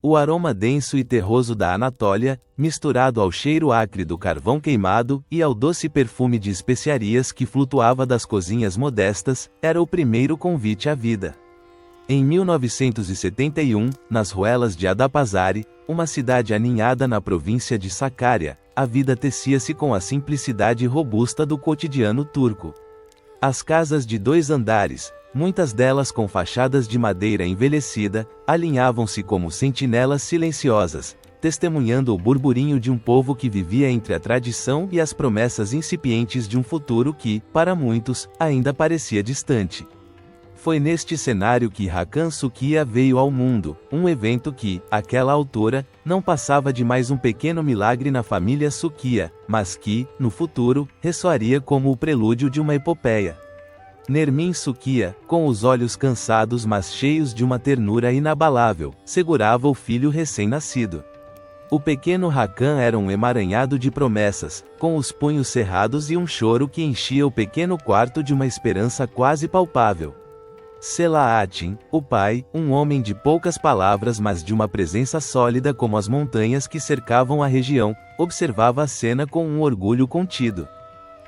O aroma denso e terroso da Anatólia, misturado ao cheiro acre do carvão queimado e ao doce perfume de especiarias que flutuava das cozinhas modestas, era o primeiro convite à vida. Em 1971, nas ruelas de Adapazari, uma cidade aninhada na província de Sakarya, a vida tecia-se com a simplicidade robusta do cotidiano turco. As casas de 2 andares, muitas delas com fachadas de madeira envelhecida, alinhavam-se como sentinelas silenciosas, testemunhando o burburinho de um povo que vivia entre a tradição e as promessas incipientes de um futuro que, para muitos, ainda parecia distante. Foi neste cenário que Hakan Sukiya veio ao mundo, um evento que, àquela altura, não passava de mais um pequeno milagre na família Sukiya, mas que, no futuro, ressoaria como o prelúdio de uma epopeia. Nermin Sukiya, com os olhos cansados mas cheios de uma ternura inabalável, segurava o filho recém-nascido. O pequeno Hakan era um emaranhado de promessas, com os punhos cerrados e um choro que enchia o pequeno quarto de uma esperança quase palpável. Selahattin, o pai, um homem de poucas palavras mas de uma presença sólida como as montanhas que cercavam a região, observava a cena com um orgulho contido.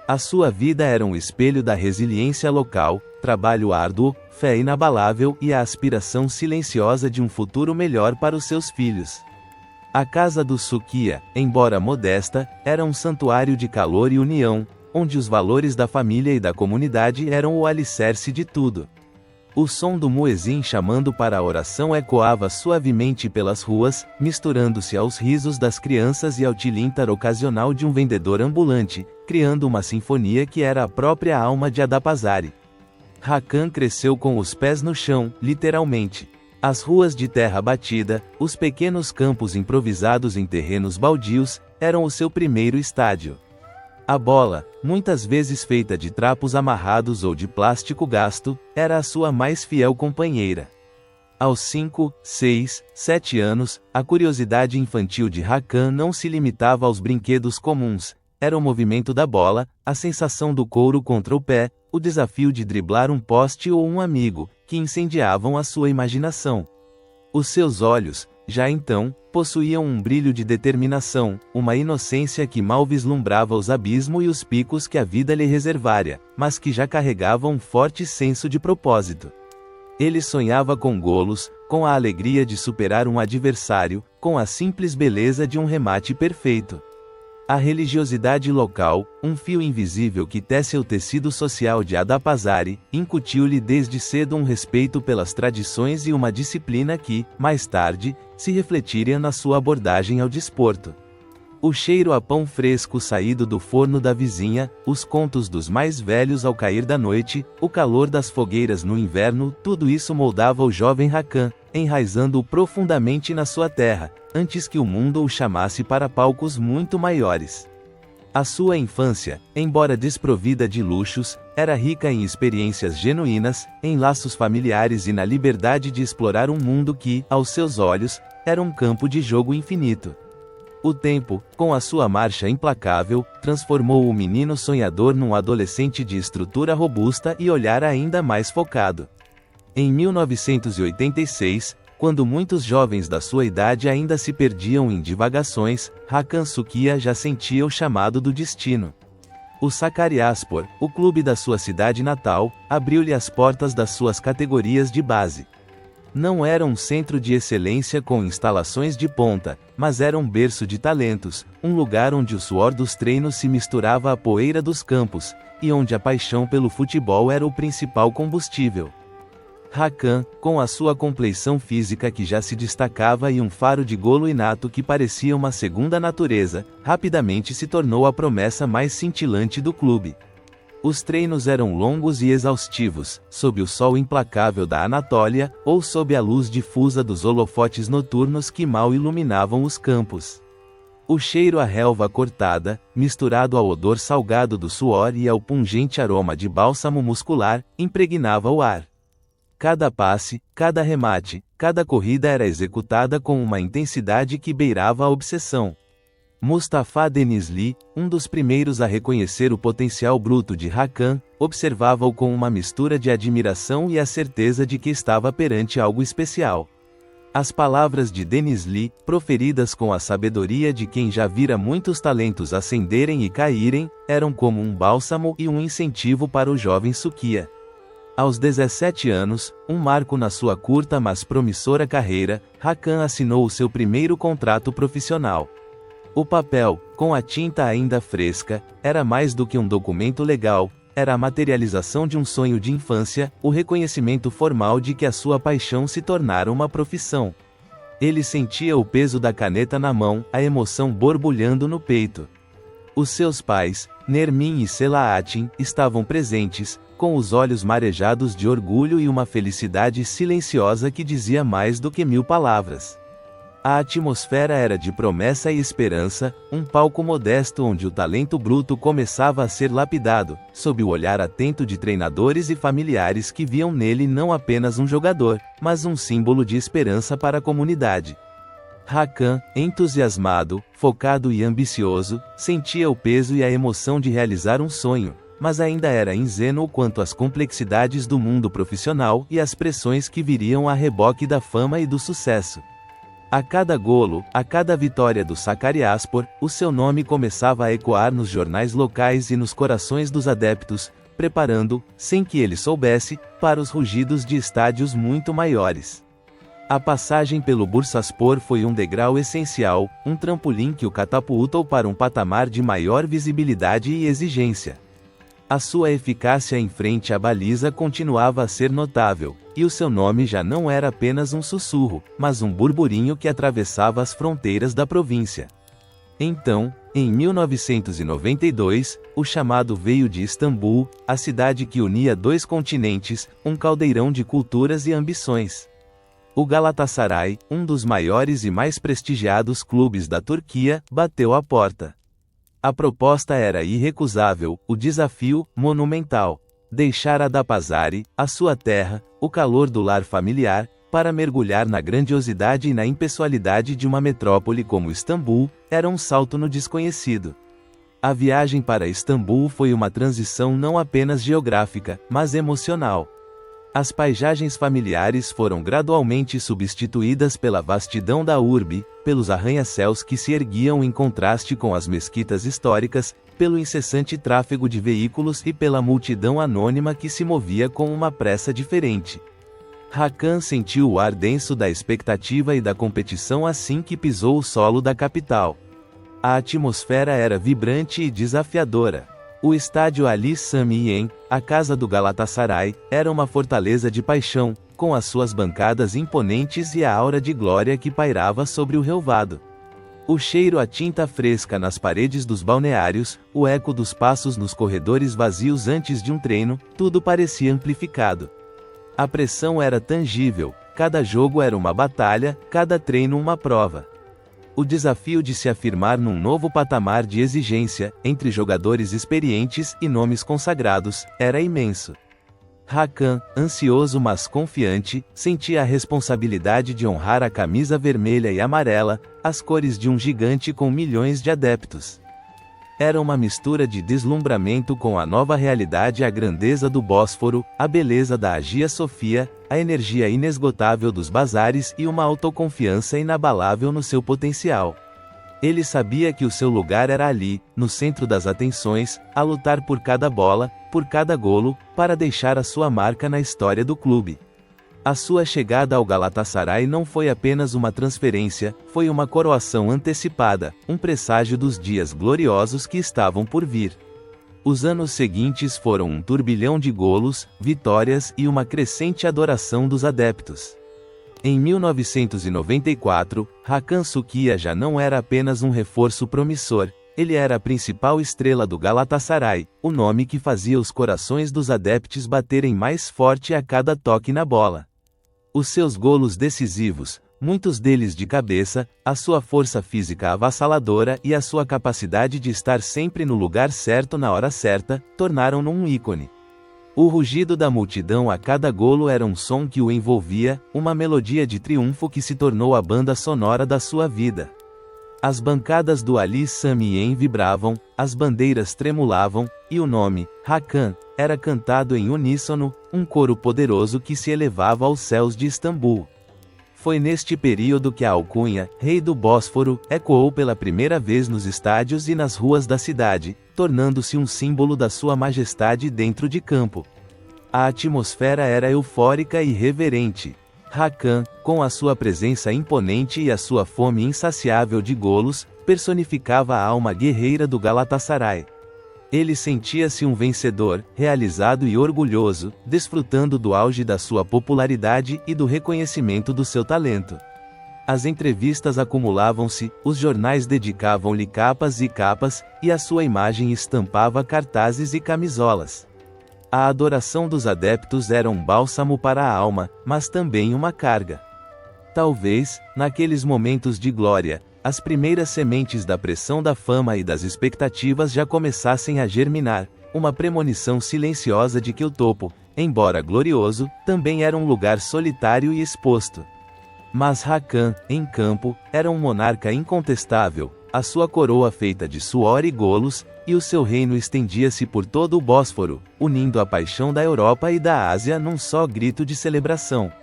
A sua vida era um espelho da resiliência local, trabalho árduo, fé inabalável e a aspiração silenciosa de um futuro melhor para os seus filhos. A casa do Sukiya, embora modesta, era um santuário de calor e união, onde os valores da família e da comunidade eram o alicerce de tudo. O som do muezim chamando para a oração ecoava suavemente pelas ruas, misturando-se aos risos das crianças e ao tilintar ocasional de um vendedor ambulante, criando uma sinfonia que era a própria alma de Adapazari. Hakan cresceu com os pés no chão, literalmente. As ruas de terra batida, os pequenos campos improvisados em terrenos baldios, eram o seu primeiro estádio. A bola, muitas vezes feita de trapos amarrados ou de plástico gasto, era a sua mais fiel companheira. Aos 5, 6, 7 anos, a curiosidade infantil de Hakan não se limitava aos brinquedos comuns. Era o movimento da bola, a sensação do couro contra o pé, o desafio de driblar um poste ou um amigo, que incendiavam a sua imaginação. Os seus olhos, já então, possuíam um brilho de determinação, uma inocência que mal vislumbrava os abismos e os picos que a vida lhe reservara, mas que já carregava um forte senso de propósito. Ele sonhava com golos, com a alegria de superar um adversário, com a simples beleza de um remate perfeito. A religiosidade local, um fio invisível que tece o tecido social de Adapazari, incutiu-lhe desde cedo um respeito pelas tradições e uma disciplina que, mais tarde, se refletiria na sua abordagem ao desporto. O cheiro a pão fresco saído do forno da vizinha, os contos dos mais velhos ao cair da noite, o calor das fogueiras no inverno, tudo isso moldava o jovem Hakan, enraizando-o profundamente na sua terra, antes que o mundo o chamasse para palcos muito maiores. A sua infância, embora desprovida de luxos, era rica em experiências genuínas, em laços familiares e na liberdade de explorar um mundo que, aos seus olhos, era um campo de jogo infinito. O tempo, com a sua marcha implacável, transformou o menino sonhador num adolescente de estrutura robusta e olhar ainda mais focado. Em 1986, quando muitos jovens da sua idade ainda se perdiam em divagações, Hakan Sukiya já sentia o chamado do destino. O Sakaryaspor, o clube da sua cidade natal, abriu-lhe as portas das suas categorias de base. Não era um centro de excelência com instalações de ponta, mas era um berço de talentos, um lugar onde o suor dos treinos se misturava à poeira dos campos, e onde a paixão pelo futebol era o principal combustível. Hakan, com a sua compleição física que já se destacava e um faro de golo inato que parecia uma segunda natureza, rapidamente se tornou a promessa mais cintilante do clube. Os treinos eram longos e exaustivos, sob o sol implacável da Anatólia, ou sob a luz difusa dos holofotes noturnos que mal iluminavam os campos. O cheiro à relva cortada, misturado ao odor salgado do suor e ao pungente aroma de bálsamo muscular, impregnava o ar. Cada passe, cada remate, cada corrida era executada com uma intensidade que beirava a obsessão. Mustafa Denizli, um dos primeiros a reconhecer o potencial bruto de Hakan, observava-o com uma mistura de admiração e a certeza de que estava perante algo especial. As palavras de Denizli, proferidas com a sabedoria de quem já vira muitos talentos ascenderem e caírem, eram como um bálsamo e um incentivo para o jovem Sukiya. Aos 17 anos, um marco na sua curta mas promissora carreira, Hakan assinou o seu primeiro contrato profissional. O papel, com a tinta ainda fresca, era mais do que um documento legal, era a materialização de um sonho de infância, o reconhecimento formal de que a sua paixão se tornara uma profissão. Ele sentia o peso da caneta na mão, a emoção borbulhando no peito. Os seus pais, Nermin e Selahattin, estavam presentes, com os olhos marejados de orgulho e uma felicidade silenciosa que dizia mais do que 1000 palavras. A atmosfera era de promessa e esperança, um palco modesto onde o talento bruto começava a ser lapidado, sob o olhar atento de treinadores e familiares que viam nele não apenas um jogador, mas um símbolo de esperança para a comunidade. Hakan, entusiasmado, focado e ambicioso, sentia o peso e a emoção de realizar um sonho, mas ainda era ingênuo quanto às complexidades do mundo profissional e às pressões que viriam a reboque da fama e do sucesso. A cada golo, a cada vitória do Sakaryaspor, o seu nome começava a ecoar nos jornais locais e nos corações dos adeptos, preparando, sem que ele soubesse, para os rugidos de estádios muito maiores. A passagem pelo Bursaspor foi um degrau essencial, um trampolim que o catapultou para um patamar de maior visibilidade e exigência. A sua eficácia em frente à baliza continuava a ser notável, e o seu nome já não era apenas um sussurro, mas um burburinho que atravessava as fronteiras da província. Então, em 1992, o chamado veio de Istambul, a cidade que unia 2 continentes, um caldeirão de culturas e ambições. O Galatasaray, um dos maiores e mais prestigiados clubes da Turquia, bateu à porta. A proposta era irrecusável, o desafio, monumental. Deixar Adapazarı, a sua terra, o calor do lar familiar, para mergulhar na grandiosidade e na impessoalidade de uma metrópole como Istambul, era um salto no desconhecido. A viagem para Istambul foi uma transição não apenas geográfica, mas emocional. As paisagens familiares foram gradualmente substituídas pela vastidão da urbe, pelos arranha-céus que se erguiam em contraste com as mesquitas históricas, pelo incessante tráfego de veículos e pela multidão anônima que se movia com uma pressa diferente. Hakan sentiu o ar denso da expectativa e da competição assim que pisou o solo da capital. A atmosfera era vibrante e desafiadora. O estádio Ali Sami Yen, a casa do Galatasaray, era uma fortaleza de paixão, com as suas bancadas imponentes e a aura de glória que pairava sobre o relvado. O cheiro a tinta fresca nas paredes dos balneários, o eco dos passos nos corredores vazios antes de um treino, tudo parecia amplificado. A pressão era tangível, cada jogo era uma batalha, cada treino uma prova. O desafio de se afirmar num novo patamar de exigência, entre jogadores experientes e nomes consagrados, era imenso. Hakan, ansioso mas confiante, sentia a responsabilidade de honrar a camisa vermelha e amarela, as cores de um gigante com milhões de adeptos. Era uma mistura de deslumbramento com a nova realidade, a grandeza do Bósforo, a beleza da Hagia Sofia, a energia inesgotável dos bazares e uma autoconfiança inabalável no seu potencial. Ele sabia que o seu lugar era ali, no centro das atenções, a lutar por cada bola, por cada golo, para deixar a sua marca na história do clube. A sua chegada ao Galatasaray não foi apenas uma transferência, foi uma coroação antecipada, um presságio dos dias gloriosos que estavam por vir. Os anos seguintes foram um turbilhão de golos, vitórias e uma crescente adoração dos adeptos. Em 1994, Hakan Sukiya já não era apenas um reforço promissor, ele era a principal estrela do Galatasaray, o nome que fazia os corações dos adeptos baterem mais forte a cada toque na bola. Os seus golos decisivos, muitos deles de cabeça, a sua força física avassaladora e a sua capacidade de estar sempre no lugar certo na hora certa, tornaram-no um ícone. O rugido da multidão a cada golo era um som que o envolvia, uma melodia de triunfo que se tornou a banda sonora da sua vida. As bancadas do Ali Sami Yen vibravam, as bandeiras tremulavam, e o nome, Hakan, era cantado em uníssono, um coro poderoso que se elevava aos céus de Istambul. Foi neste período que a alcunha, Rei do Bósforo, ecoou pela primeira vez nos estádios e nas ruas da cidade, tornando-se um símbolo da sua majestade dentro de campo. A atmosfera era eufórica e reverente. Hakan, com a sua presença imponente e a sua fome insaciável de golos, personificava a alma guerreira do Galatasaray. Ele sentia-se um vencedor, realizado e orgulhoso, desfrutando do auge da sua popularidade e do reconhecimento do seu talento. As entrevistas acumulavam-se, os jornais dedicavam-lhe capas e capas, e a sua imagem estampava cartazes e camisolas. A adoração dos adeptos era um bálsamo para a alma, mas também uma carga. Talvez, naqueles momentos de glória, as primeiras sementes da pressão da fama e das expectativas já começassem a germinar, uma premonição silenciosa de que o topo, embora glorioso, também era um lugar solitário e exposto. Mas Hakan, em campo, era um monarca incontestável, a sua coroa feita de suor e golos, e o seu reino estendia-se por todo o Bósforo, unindo a paixão da Europa e da Ásia num só grito de celebração.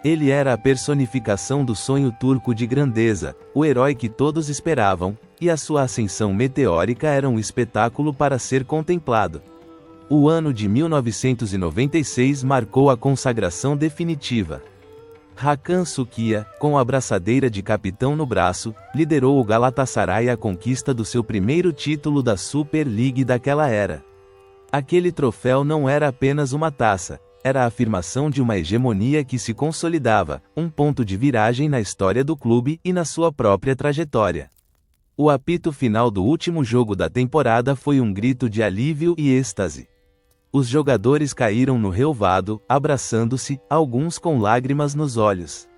Ele era a personificação do sonho turco de grandeza, o herói que todos esperavam, e a sua ascensão meteórica era um espetáculo para ser contemplado. O ano de 1996 marcou a consagração definitiva. Hakan Sukiya, com a braçadeira de capitão no braço, liderou o Galatasaray à conquista do seu primeiro título da Super League daquela era. Aquele troféu não era apenas uma taça, era a afirmação de uma hegemonia que se consolidava, um ponto de viragem na história do clube e na sua própria trajetória. O apito final do último jogo da temporada foi um grito de alívio e êxtase. Os jogadores caíram no relvado, abraçando-se, alguns com lágrimas nos olhos.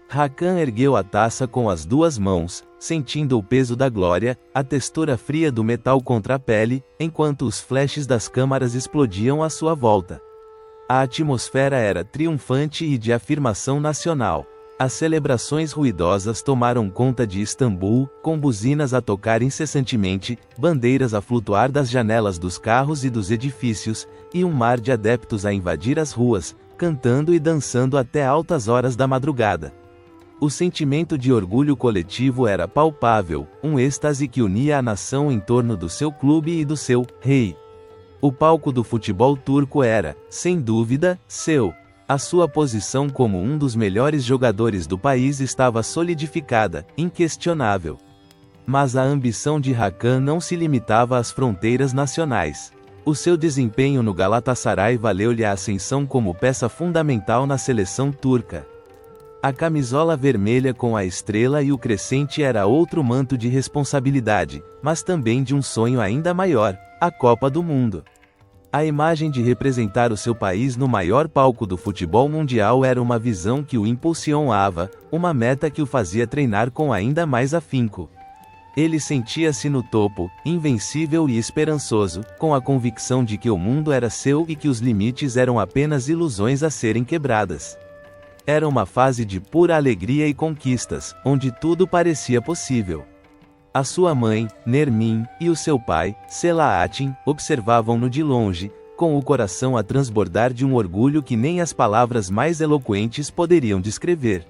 Hakan ergueu a taça com as duas mãos, sentindo o peso da glória, a textura fria do metal contra a pele, enquanto os flashes das câmaras explodiam à sua volta. A atmosfera era triunfante e de afirmação nacional. As celebrações ruidosas tomaram conta de Istambul, com buzinas a tocar incessantemente, bandeiras a flutuar das janelas dos carros e dos edifícios, e um mar de adeptos a invadir as ruas, cantando e dançando até altas horas da madrugada. O sentimento de orgulho coletivo era palpável, um êxtase que unia a nação em torno do seu clube e do seu rei. O palco do futebol turco era, sem dúvida, seu. A sua posição como um dos melhores jogadores do país estava solidificada, inquestionável. Mas a ambição de Hakan não se limitava às fronteiras nacionais. O seu desempenho no Galatasaray valeu-lhe a ascensão como peça fundamental na seleção turca. A camisola vermelha com a estrela e o crescente era outro manto de responsabilidade, mas também de um sonho ainda maior, a Copa do Mundo. A imagem de representar o seu país no maior palco do futebol mundial era uma visão que o impulsionava, uma meta que o fazia treinar com ainda mais afinco. Ele sentia-se no topo, invencível e esperançoso, com a convicção de que o mundo era seu e que os limites eram apenas ilusões a serem quebradas. Era uma fase de pura alegria e conquistas, onde tudo parecia possível. A sua mãe, Nermin, e o seu pai, Selahattin, observavam-no de longe, com o coração a transbordar de um orgulho que nem as palavras mais eloquentes poderiam descrever.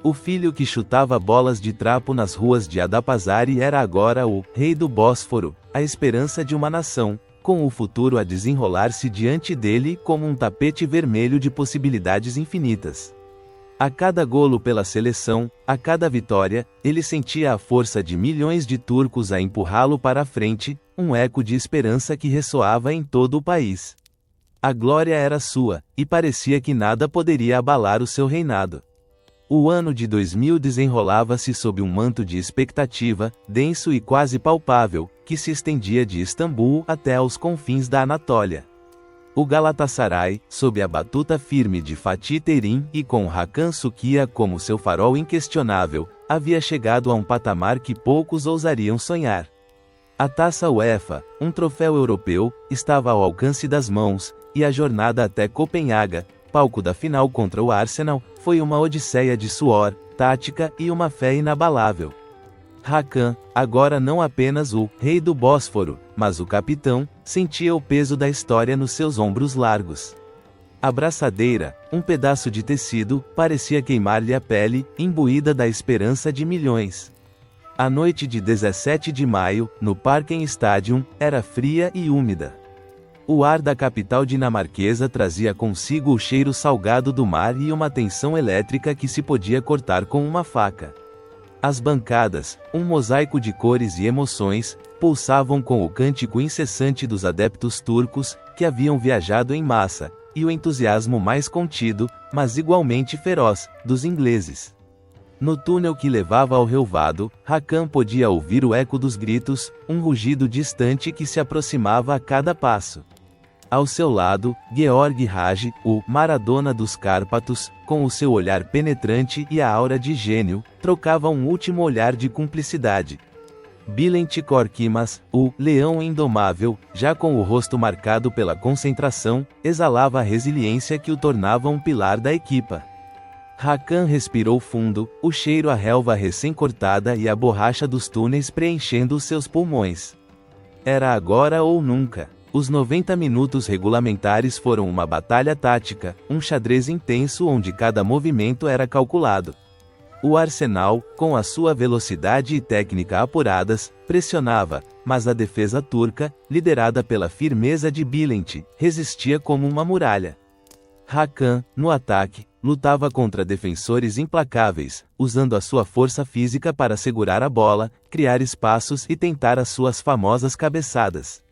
O filho que chutava bolas de trapo nas ruas de Adapazari era agora o rei do Bósforo, a esperança de uma nação, com o futuro a desenrolar-se diante dele como um tapete vermelho de possibilidades infinitas. A cada golo pela seleção, a cada vitória, ele sentia a força de milhões de turcos a empurrá-lo para a frente, um eco de esperança que ressoava em todo o país. A glória era sua, e parecia que nada poderia abalar o seu reinado. O ano de 2000 desenrolava-se sob um manto de expectativa, denso e quase palpável, que se estendia de Istambul até aos confins da Anatólia. O Galatasaray, sob a batuta firme de Fatih Terim e com Hakan Sukiya como seu farol inquestionável, havia chegado a um patamar que poucos ousariam sonhar. A Taça UEFA, um troféu europeu, estava ao alcance das mãos, e a jornada até Copenhaga, palco da final contra o Arsenal, foi uma odisseia de suor, tática e uma fé inabalável. Hakan, agora não apenas o rei do Bósforo, mas o capitão, sentia o peso da história nos seus ombros largos. A braçadeira, um pedaço de tecido, parecia queimar-lhe a pele, imbuída da esperança de milhões. A noite de 17 de maio, no Parken Stadium, era fria e úmida. O ar da capital dinamarquesa trazia consigo o cheiro salgado do mar e uma tensão elétrica que se podia cortar com uma faca. As bancadas, um mosaico de cores e emoções, pulsavam com o cântico incessante dos adeptos turcos, que haviam viajado em massa, e o entusiasmo mais contido, mas igualmente feroz, dos ingleses. No túnel que levava ao relvado, Hakan podia ouvir o eco dos gritos, um rugido distante que se aproximava a cada passo. Ao seu lado, Georg Hagi, o Maradona dos Cárpatos, com o seu olhar penetrante e a aura de gênio, trocava um último olhar de cumplicidade. Bülent Korkmaz, o Leão Indomável, já com o rosto marcado pela concentração, exalava a resiliência que o tornava um pilar da equipa. Hakan respirou fundo, o cheiro à relva recém-cortada e a borracha dos túneis preenchendo os seus pulmões. Era agora ou nunca. Os 90 minutos regulamentares foram uma batalha tática, um xadrez intenso onde cada movimento era calculado. O Arsenal, com a sua velocidade e técnica apuradas, pressionava, mas a defesa turca, liderada pela firmeza de Bülent, resistia como uma muralha. Hakan, no ataque, lutava contra defensores implacáveis, usando a sua força física para segurar a bola, criar espaços e tentar as suas famosas cabeçadas.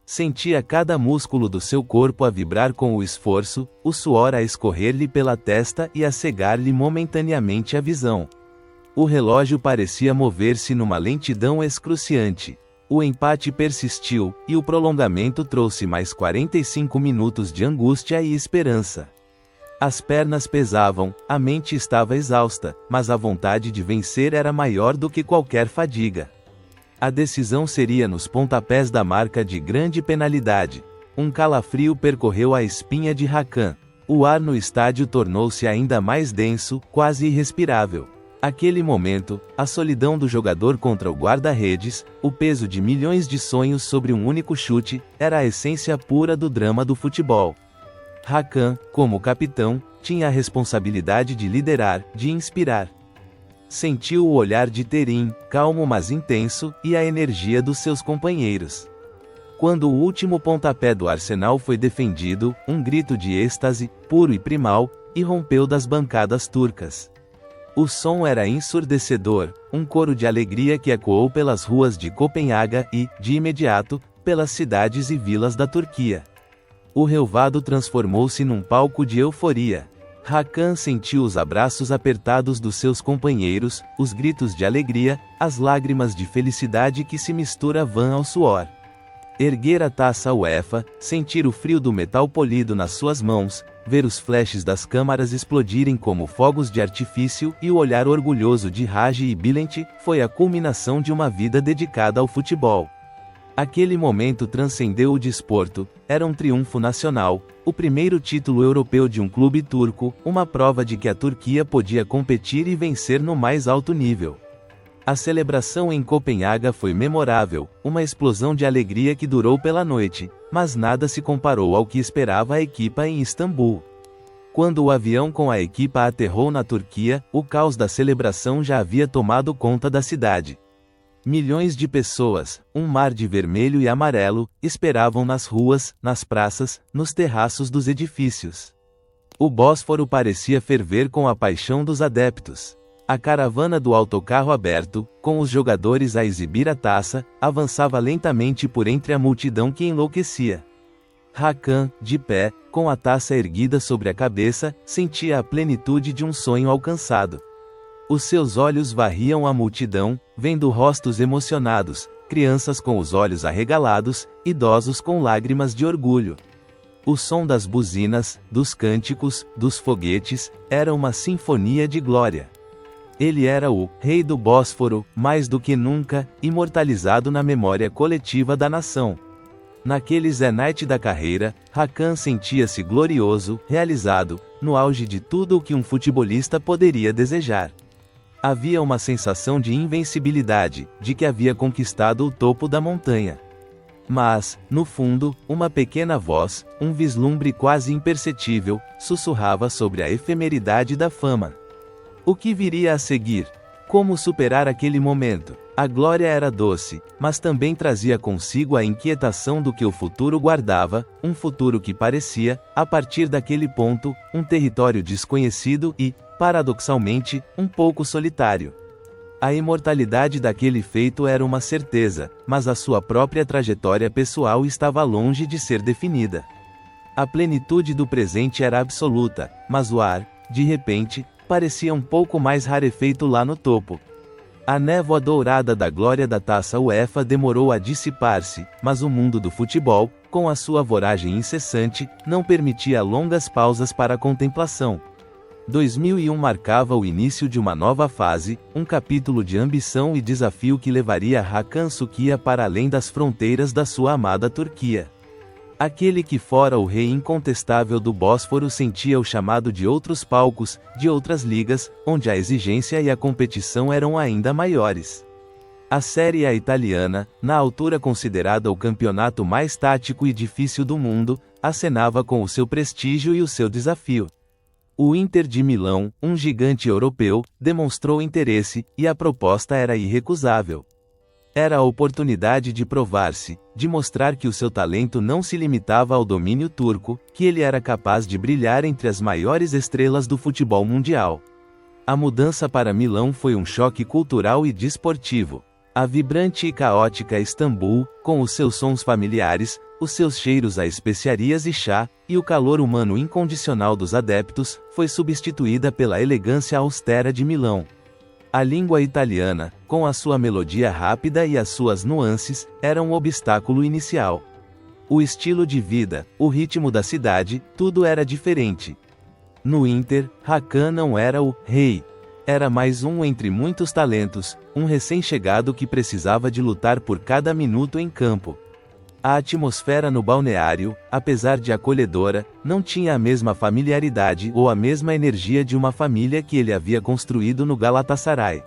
Sentia cada músculo do seu corpo a vibrar com o esforço, o suor a escorrer-lhe pela testa e a cegar-lhe momentaneamente a visão. O relógio parecia mover-se numa lentidão excruciante. O empate persistiu, e o prolongamento trouxe mais 45 minutos de angústia e esperança. As pernas pesavam, a mente estava exausta, mas a vontade de vencer era maior do que qualquer fadiga. A decisão seria nos pontapés da marca de grande penalidade. Um calafrio percorreu a espinha de Hakan. O ar no estádio tornou-se ainda mais denso, quase irrespirável. Aquele momento, a solidão do jogador contra o guarda-redes, o peso de milhões de sonhos sobre um único chute, era a essência pura do drama do futebol. Hakan, como capitão, tinha a responsabilidade de liderar, de inspirar. Sentiu o olhar de Terim, calmo mas intenso, e a energia dos seus companheiros. Quando o último pontapé do Arsenal foi defendido, um grito de êxtase, puro e primal, irrompeu das bancadas turcas. O som era ensurdecedor, um coro de alegria que ecoou pelas ruas de Copenhaga e, de imediato, pelas cidades e vilas da Turquia. O relvado transformou-se num palco de euforia. Hakan sentiu os abraços apertados dos seus companheiros, os gritos de alegria, as lágrimas de felicidade que se misturavam ao suor. Erguer a taça UEFA, sentir o frio do metal polido nas suas mãos, ver os flashes das câmaras explodirem como fogos de artifício e o olhar orgulhoso de Hagi e Bülent, foi a culminação de uma vida dedicada ao futebol. Aquele momento transcendeu o desporto, era um triunfo nacional, o primeiro título europeu de um clube turco, uma prova de que a Turquia podia competir e vencer no mais alto nível. A celebração em Copenhaga foi memorável, uma explosão de alegria que durou pela noite, mas nada se comparou ao que esperava a equipa em Istambul. Quando o avião com a equipa aterrou na Turquia, o caos da celebração já havia tomado conta da cidade. Milhões de pessoas, um mar de vermelho e amarelo, esperavam nas ruas, nas praças, nos terraços dos edifícios. O Bósforo parecia ferver com a paixão dos adeptos. A caravana do autocarro aberto, com os jogadores a exibir a taça, avançava lentamente por entre a multidão que enlouquecia. Hakan, de pé, com a taça erguida sobre a cabeça, sentia a plenitude de um sonho alcançado. Os seus olhos varriam a multidão, vendo rostos emocionados, crianças com os olhos arregalados, idosos com lágrimas de orgulho. O som das buzinas, dos cânticos, dos foguetes, era uma sinfonia de glória. Ele era o Rei do Bósforo, mais do que nunca, imortalizado na memória coletiva da nação. Naquele zenite da carreira, Hakan sentia-se glorioso, realizado, no auge de tudo o que um futebolista poderia desejar. Havia uma sensação de invencibilidade, de que havia conquistado o topo da montanha. Mas, no fundo, uma pequena voz, um vislumbre quase imperceptível, sussurrava sobre a efemeridade da fama. O que viria a seguir? Como superar aquele momento? A glória era doce, mas também trazia consigo a inquietação do que o futuro guardava, um futuro que parecia, a partir daquele ponto, um território desconhecido e, paradoxalmente, um pouco solitário. A imortalidade daquele feito era uma certeza, mas a sua própria trajetória pessoal estava longe de ser definida. A plenitude do presente era absoluta, mas o ar, de repente, parecia um pouco mais rarefeito lá no topo. A névoa dourada da glória da taça UEFA demorou a dissipar-se, mas o mundo do futebol, com a sua voragem incessante, não permitia longas pausas para a contemplação. 2001 marcava o início de uma nova fase, um capítulo de ambição e desafio que levaria Hakan Sukiya para além das fronteiras da sua amada Turquia. Aquele que fora o rei incontestável do Bósforo sentia o chamado de outros palcos, de outras ligas, onde a exigência e a competição eram ainda maiores. A Série A italiana, na altura considerada o campeonato mais tático e difícil do mundo, acenava com o seu prestígio e o seu desafio. O Inter de Milão, um gigante europeu, demonstrou interesse, e a proposta era irrecusável. Era a oportunidade de provar-se, de mostrar que o seu talento não se limitava ao domínio turco, que ele era capaz de brilhar entre as maiores estrelas do futebol mundial. A mudança para Milão foi um choque cultural e desportivo. A vibrante e caótica Istambul, com os seus sons familiares, os seus cheiros a especiarias e chá, e o calor humano incondicional dos adeptos, foi substituída pela elegância austera de Milão. A língua italiana, com a sua melodia rápida e as suas nuances, era um obstáculo inicial. O estilo de vida, o ritmo da cidade, tudo era diferente. No Inter, Hakan não era o rei. Era mais um entre muitos talentos, um recém-chegado que precisava de lutar por cada minuto em campo. A atmosfera no balneário, apesar de acolhedora, não tinha a mesma familiaridade ou a mesma energia de uma família que ele havia construído no Galatasaray.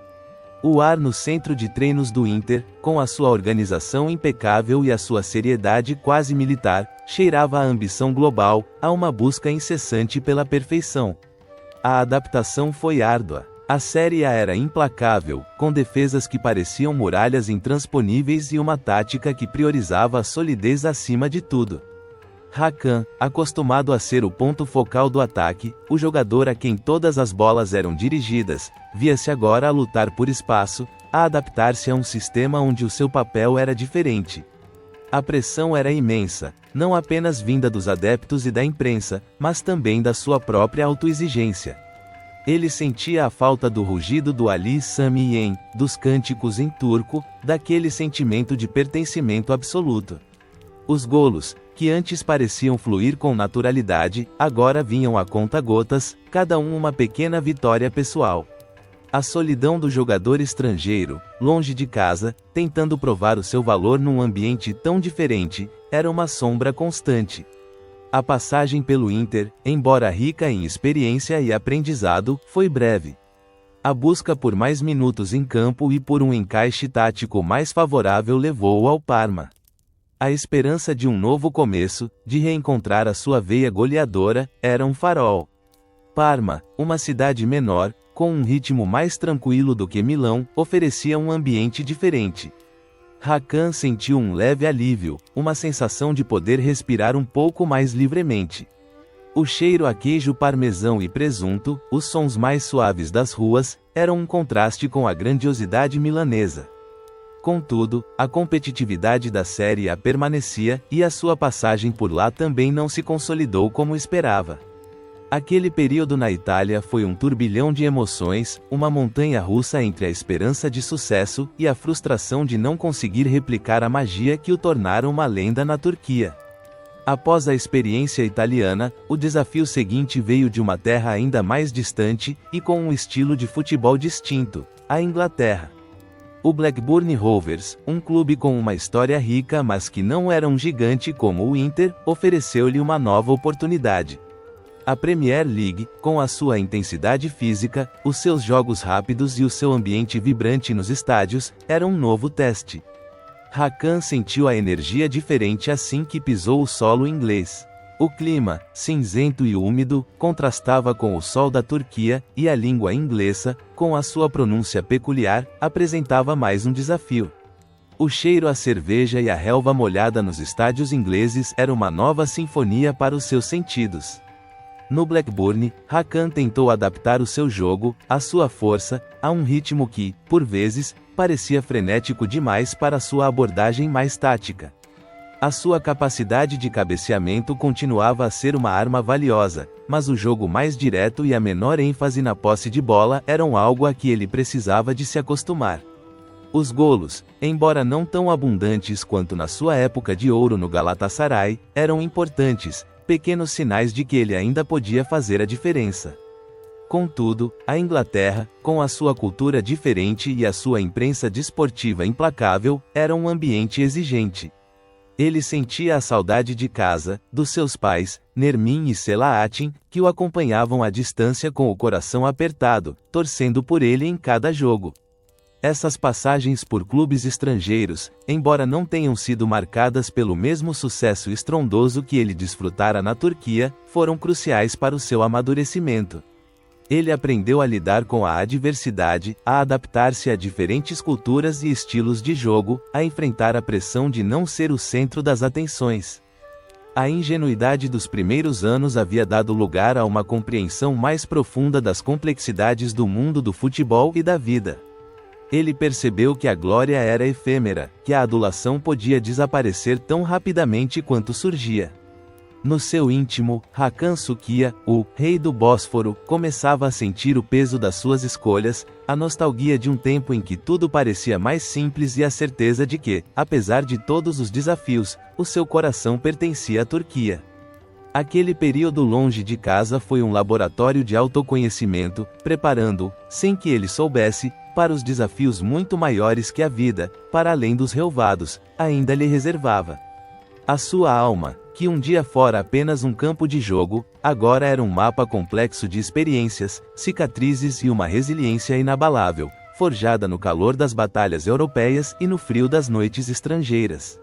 O ar no centro de treinos do Inter, com a sua organização impecável e a sua seriedade quase militar, cheirava a ambição global, a uma busca incessante pela perfeição. A adaptação foi árdua. A Série A era implacável, com defesas que pareciam muralhas intransponíveis e uma tática que priorizava a solidez acima de tudo. Hakan, acostumado a ser o ponto focal do ataque, o jogador a quem todas as bolas eram dirigidas, via-se agora a lutar por espaço, a adaptar-se a um sistema onde o seu papel era diferente. A pressão era imensa, não apenas vinda dos adeptos e da imprensa, mas também da sua própria autoexigência. Ele sentia a falta do rugido do Ali Sami Yen, dos cânticos em turco, daquele sentimento de pertencimento absoluto. Os golos, que antes pareciam fluir com naturalidade, agora vinham a conta-gotas, cada um uma pequena vitória pessoal. A solidão do jogador estrangeiro, longe de casa, tentando provar o seu valor num ambiente tão diferente, era uma sombra constante. A passagem pelo Inter, embora rica em experiência e aprendizado, foi breve. A busca por mais minutos em campo e por um encaixe tático mais favorável levou-o ao Parma. A esperança de um novo começo, de reencontrar a sua veia goleadora, era um farol. Parma, uma cidade menor, com um ritmo mais tranquilo do que Milão, oferecia um ambiente diferente. Hakan sentiu um leve alívio, uma sensação de poder respirar um pouco mais livremente. O cheiro a queijo parmesão e presunto, os sons mais suaves das ruas, eram um contraste com a grandiosidade milanesa. Contudo, a competitividade da Série A permanecia, e a sua passagem por lá também não se consolidou como esperava. Aquele período na Itália foi um turbilhão de emoções, uma montanha-russa entre a esperança de sucesso e a frustração de não conseguir replicar a magia que o tornara uma lenda na Turquia. Após a experiência italiana, o desafio seguinte veio de uma terra ainda mais distante, e com um estilo de futebol distinto: a Inglaterra. O Blackburn Rovers, um clube com uma história rica mas que não era um gigante como o Inter, ofereceu-lhe uma nova oportunidade. A Premier League, com a sua intensidade física, os seus jogos rápidos e o seu ambiente vibrante nos estádios, era um novo teste. Hakan sentiu a energia diferente assim que pisou o solo inglês. O clima, cinzento e úmido, contrastava com o sol da Turquia, e a língua inglesa, com a sua pronúncia peculiar, apresentava mais um desafio. O cheiro à cerveja e a relva molhada nos estádios ingleses era uma nova sinfonia para os seus sentidos. No Blackburn, Hakan tentou adaptar o seu jogo, a sua força, a um ritmo que, por vezes, parecia frenético demais para sua abordagem mais tática. A sua capacidade de cabeceamento continuava a ser uma arma valiosa, mas o jogo mais direto e a menor ênfase na posse de bola eram algo a que ele precisava de se acostumar. Os golos, embora não tão abundantes quanto na sua época de ouro no Galatasaray, eram importantes, pequenos sinais de que ele ainda podia fazer a diferença. Contudo, a Inglaterra, com a sua cultura diferente e a sua imprensa desportiva implacável, era um ambiente exigente. Ele sentia a saudade de casa, dos seus pais, Nermin e Selahattin, que o acompanhavam à distância com o coração apertado, torcendo por ele em cada jogo. Essas passagens por clubes estrangeiros, embora não tenham sido marcadas pelo mesmo sucesso estrondoso que ele desfrutara na Turquia, foram cruciais para o seu amadurecimento. Ele aprendeu a lidar com a adversidade, a adaptar-se a diferentes culturas e estilos de jogo, a enfrentar a pressão de não ser o centro das atenções. A ingenuidade dos primeiros anos havia dado lugar a uma compreensão mais profunda das complexidades do mundo do futebol e da vida. Ele percebeu que a glória era efêmera, que a adulação podia desaparecer tão rapidamente quanto surgia. No seu íntimo, Hakan Sukiya, o rei do Bósforo, começava a sentir o peso das suas escolhas, a nostalgia de um tempo em que tudo parecia mais simples e a certeza de que, apesar de todos os desafios, o seu coração pertencia à Turquia. Aquele período longe de casa foi um laboratório de autoconhecimento, preparando-o, sem que ele soubesse, para os desafios muito maiores que a vida, para além dos relvados, ainda lhe reservava. A sua alma, que um dia fora apenas um campo de jogo, agora era um mapa complexo de experiências, cicatrizes e uma resiliência inabalável, forjada no calor das batalhas europeias e no frio das noites estrangeiras.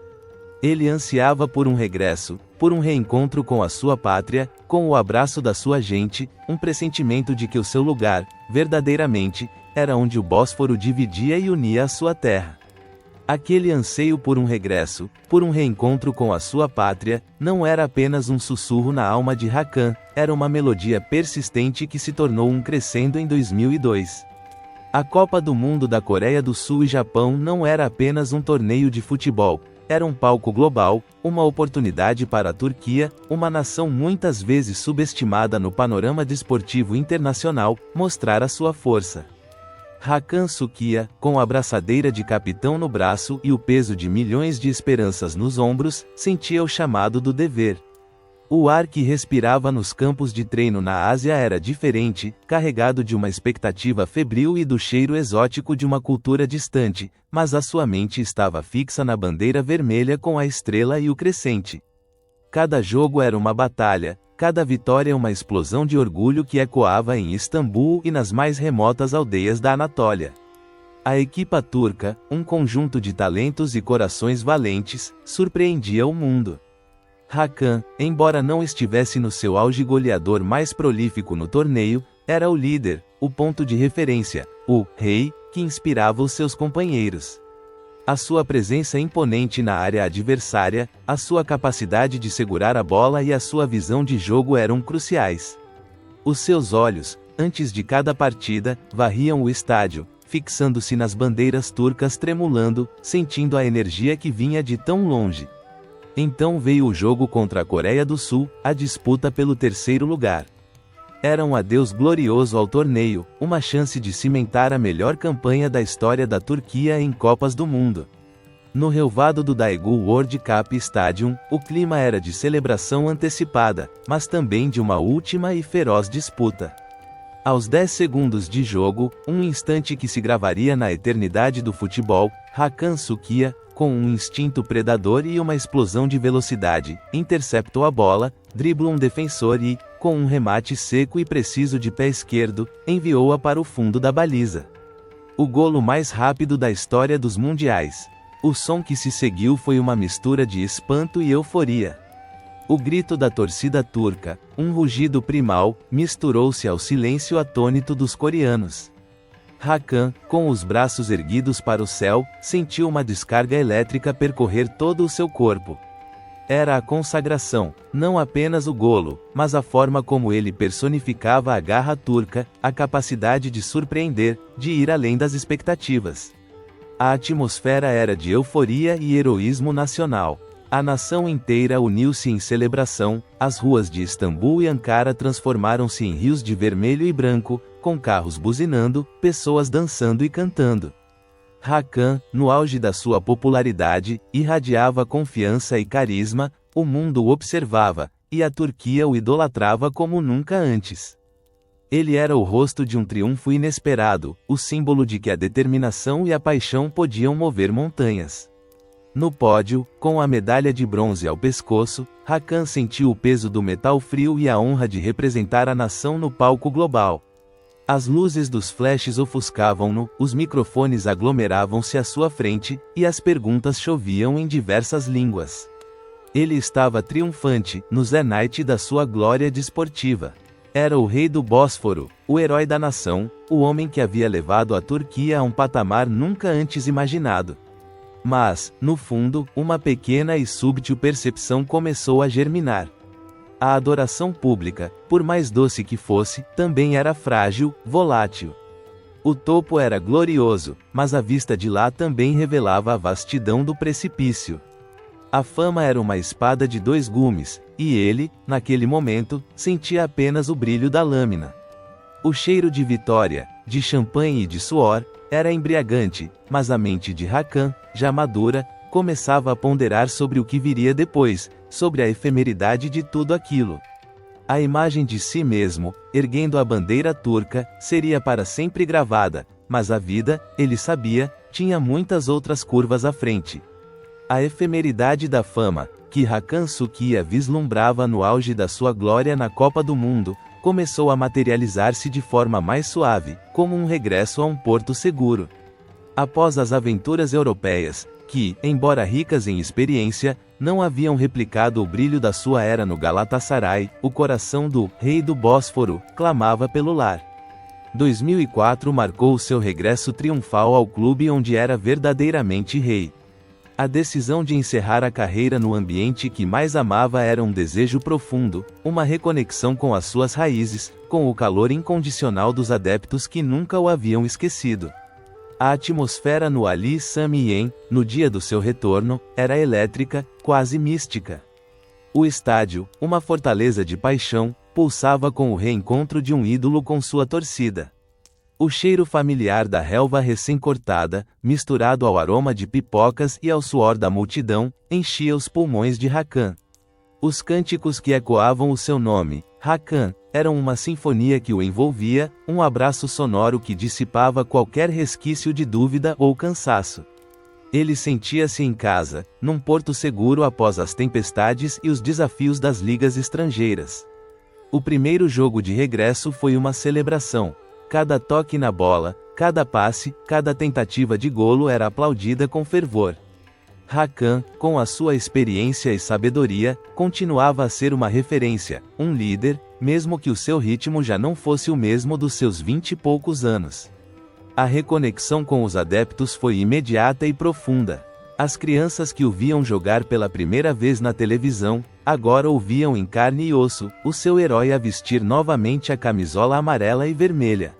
Ele ansiava por um regresso, por um reencontro com a sua pátria, com o abraço da sua gente, um pressentimento de que o seu lugar, verdadeiramente, era onde o Bósforo dividia e unia a sua terra. Aquele anseio por um regresso, por um reencontro com a sua pátria, não era apenas um sussurro na alma de Hakan, era uma melodia persistente que se tornou um crescendo em 2002. A Copa do Mundo da Coreia do Sul e Japão não era apenas um torneio de futebol, era um palco global, uma oportunidade para a Turquia, uma nação muitas vezes subestimada no panorama desportivo internacional, mostrar a sua força. Hakan Sukiya, com a braçadeira de capitão no braço e o peso de milhões de esperanças nos ombros, sentia o chamado do dever. O ar que respirava nos campos de treino na Ásia era diferente, carregado de uma expectativa febril e do cheiro exótico de uma cultura distante, mas a sua mente estava fixa na bandeira vermelha com a estrela e o crescente. Cada jogo era uma batalha, cada vitória uma explosão de orgulho que ecoava em Istambul e nas mais remotas aldeias da Anatólia. A equipa turca, um conjunto de talentos e corações valentes, surpreendia o mundo. Hakan, embora não estivesse no seu auge goleador mais prolífico no torneio, era o líder, o ponto de referência, o rei, que inspirava os seus companheiros. A sua presença imponente na área adversária, a sua capacidade de segurar a bola e a sua visão de jogo eram cruciais. Os seus olhos, antes de cada partida, varriam o estádio, fixando-se nas bandeiras turcas tremulando, sentindo a energia que vinha de tão longe. Então veio o jogo contra a Coreia do Sul, a disputa pelo terceiro lugar. Era um adeus glorioso ao torneio, uma chance de cimentar a melhor campanha da história da Turquia em Copas do Mundo. No relvado do Daegu World Cup Stadium, o clima era de celebração antecipada, mas também de uma última e feroz disputa. Aos 10 segundos de jogo, um instante que se gravaria na eternidade do futebol, Hakan Sukiya, com um instinto predador e uma explosão de velocidade, interceptou a bola, driblou um defensor e, com um remate seco e preciso de pé esquerdo, enviou-a para o fundo da baliza. O golo mais rápido da história dos mundiais. O som que se seguiu foi uma mistura de espanto e euforia. O grito da torcida turca, um rugido primal, misturou-se ao silêncio atônito dos coreanos. Hakan, com os braços erguidos para o céu, sentiu uma descarga elétrica percorrer todo o seu corpo. Era a consagração, não apenas o golo, mas a forma como ele personificava a garra turca, a capacidade de surpreender, de ir além das expectativas. A atmosfera era de euforia e heroísmo nacional. A nação inteira uniu-se em celebração, as ruas de Istambul e Ankara transformaram-se em rios de vermelho e branco, com carros buzinando, pessoas dançando e cantando. Hakan, no auge da sua popularidade, irradiava confiança e carisma, o mundo o observava, e a Turquia o idolatrava como nunca antes. Ele era o rosto de um triunfo inesperado, o símbolo de que a determinação e a paixão podiam mover montanhas. No pódio, com a medalha de bronze ao pescoço, Hakan sentiu o peso do metal frio e a honra de representar a nação no palco global. As luzes dos flashes ofuscavam-no, os microfones aglomeravam-se à sua frente, e as perguntas choviam em diversas línguas. Ele estava triunfante, no zénite da sua glória desportiva. Era o rei do Bósforo, o herói da nação, o homem que havia levado a Turquia a um patamar nunca antes imaginado. Mas, no fundo, uma pequena e súbita percepção começou a germinar. A adoração pública, por mais doce que fosse, também era frágil, volátil. O topo era glorioso, mas a vista de lá também revelava a vastidão do precipício. A fama era uma espada de dois gumes, e ele, naquele momento, sentia apenas o brilho da lâmina. O cheiro de vitória, de champanhe e de suor, era embriagante, mas a mente de Hakan, já madura, começava a ponderar sobre o que viria depois, sobre a efemeridade de tudo aquilo. A imagem de si mesmo, erguendo a bandeira turca, seria para sempre gravada, mas a vida, ele sabia, tinha muitas outras curvas à frente. A efemeridade da fama, que Hakan Sukiya vislumbrava no auge da sua glória na Copa do Mundo, começou a materializar-se de forma mais suave, como um regresso a um porto seguro. Após as aventuras europeias, que, embora ricas em experiência, não haviam replicado o brilho da sua era no Galatasaray, o coração do rei do Bósforo clamava pelo lar. 2004 marcou seu regresso triunfal ao clube onde era verdadeiramente rei. A decisão de encerrar a carreira no ambiente que mais amava era um desejo profundo, uma reconexão com as suas raízes, com o calor incondicional dos adeptos que nunca o haviam esquecido. A atmosfera no Ali Sami Yen, no dia do seu retorno, era elétrica, quase mística. O estádio, uma fortaleza de paixão, pulsava com o reencontro de um ídolo com sua torcida. O cheiro familiar da relva recém-cortada, misturado ao aroma de pipocas e ao suor da multidão, enchia os pulmões de Hakan. Os cânticos que ecoavam o seu nome, Hakan, eram uma sinfonia que o envolvia, um abraço sonoro que dissipava qualquer resquício de dúvida ou cansaço. Ele sentia-se em casa, num porto seguro após as tempestades e os desafios das ligas estrangeiras. O primeiro jogo de regresso foi uma celebração. Cada toque na bola, cada passe, cada tentativa de golo era aplaudida com fervor. Hakan, com a sua experiência e sabedoria, continuava a ser uma referência, um líder, mesmo que o seu ritmo já não fosse o mesmo dos seus 20 e poucos anos. A reconexão com os adeptos foi imediata e profunda. As crianças que o viam jogar pela primeira vez na televisão, agora o viam em carne e osso, o seu herói a vestir novamente a camisola amarela e vermelha.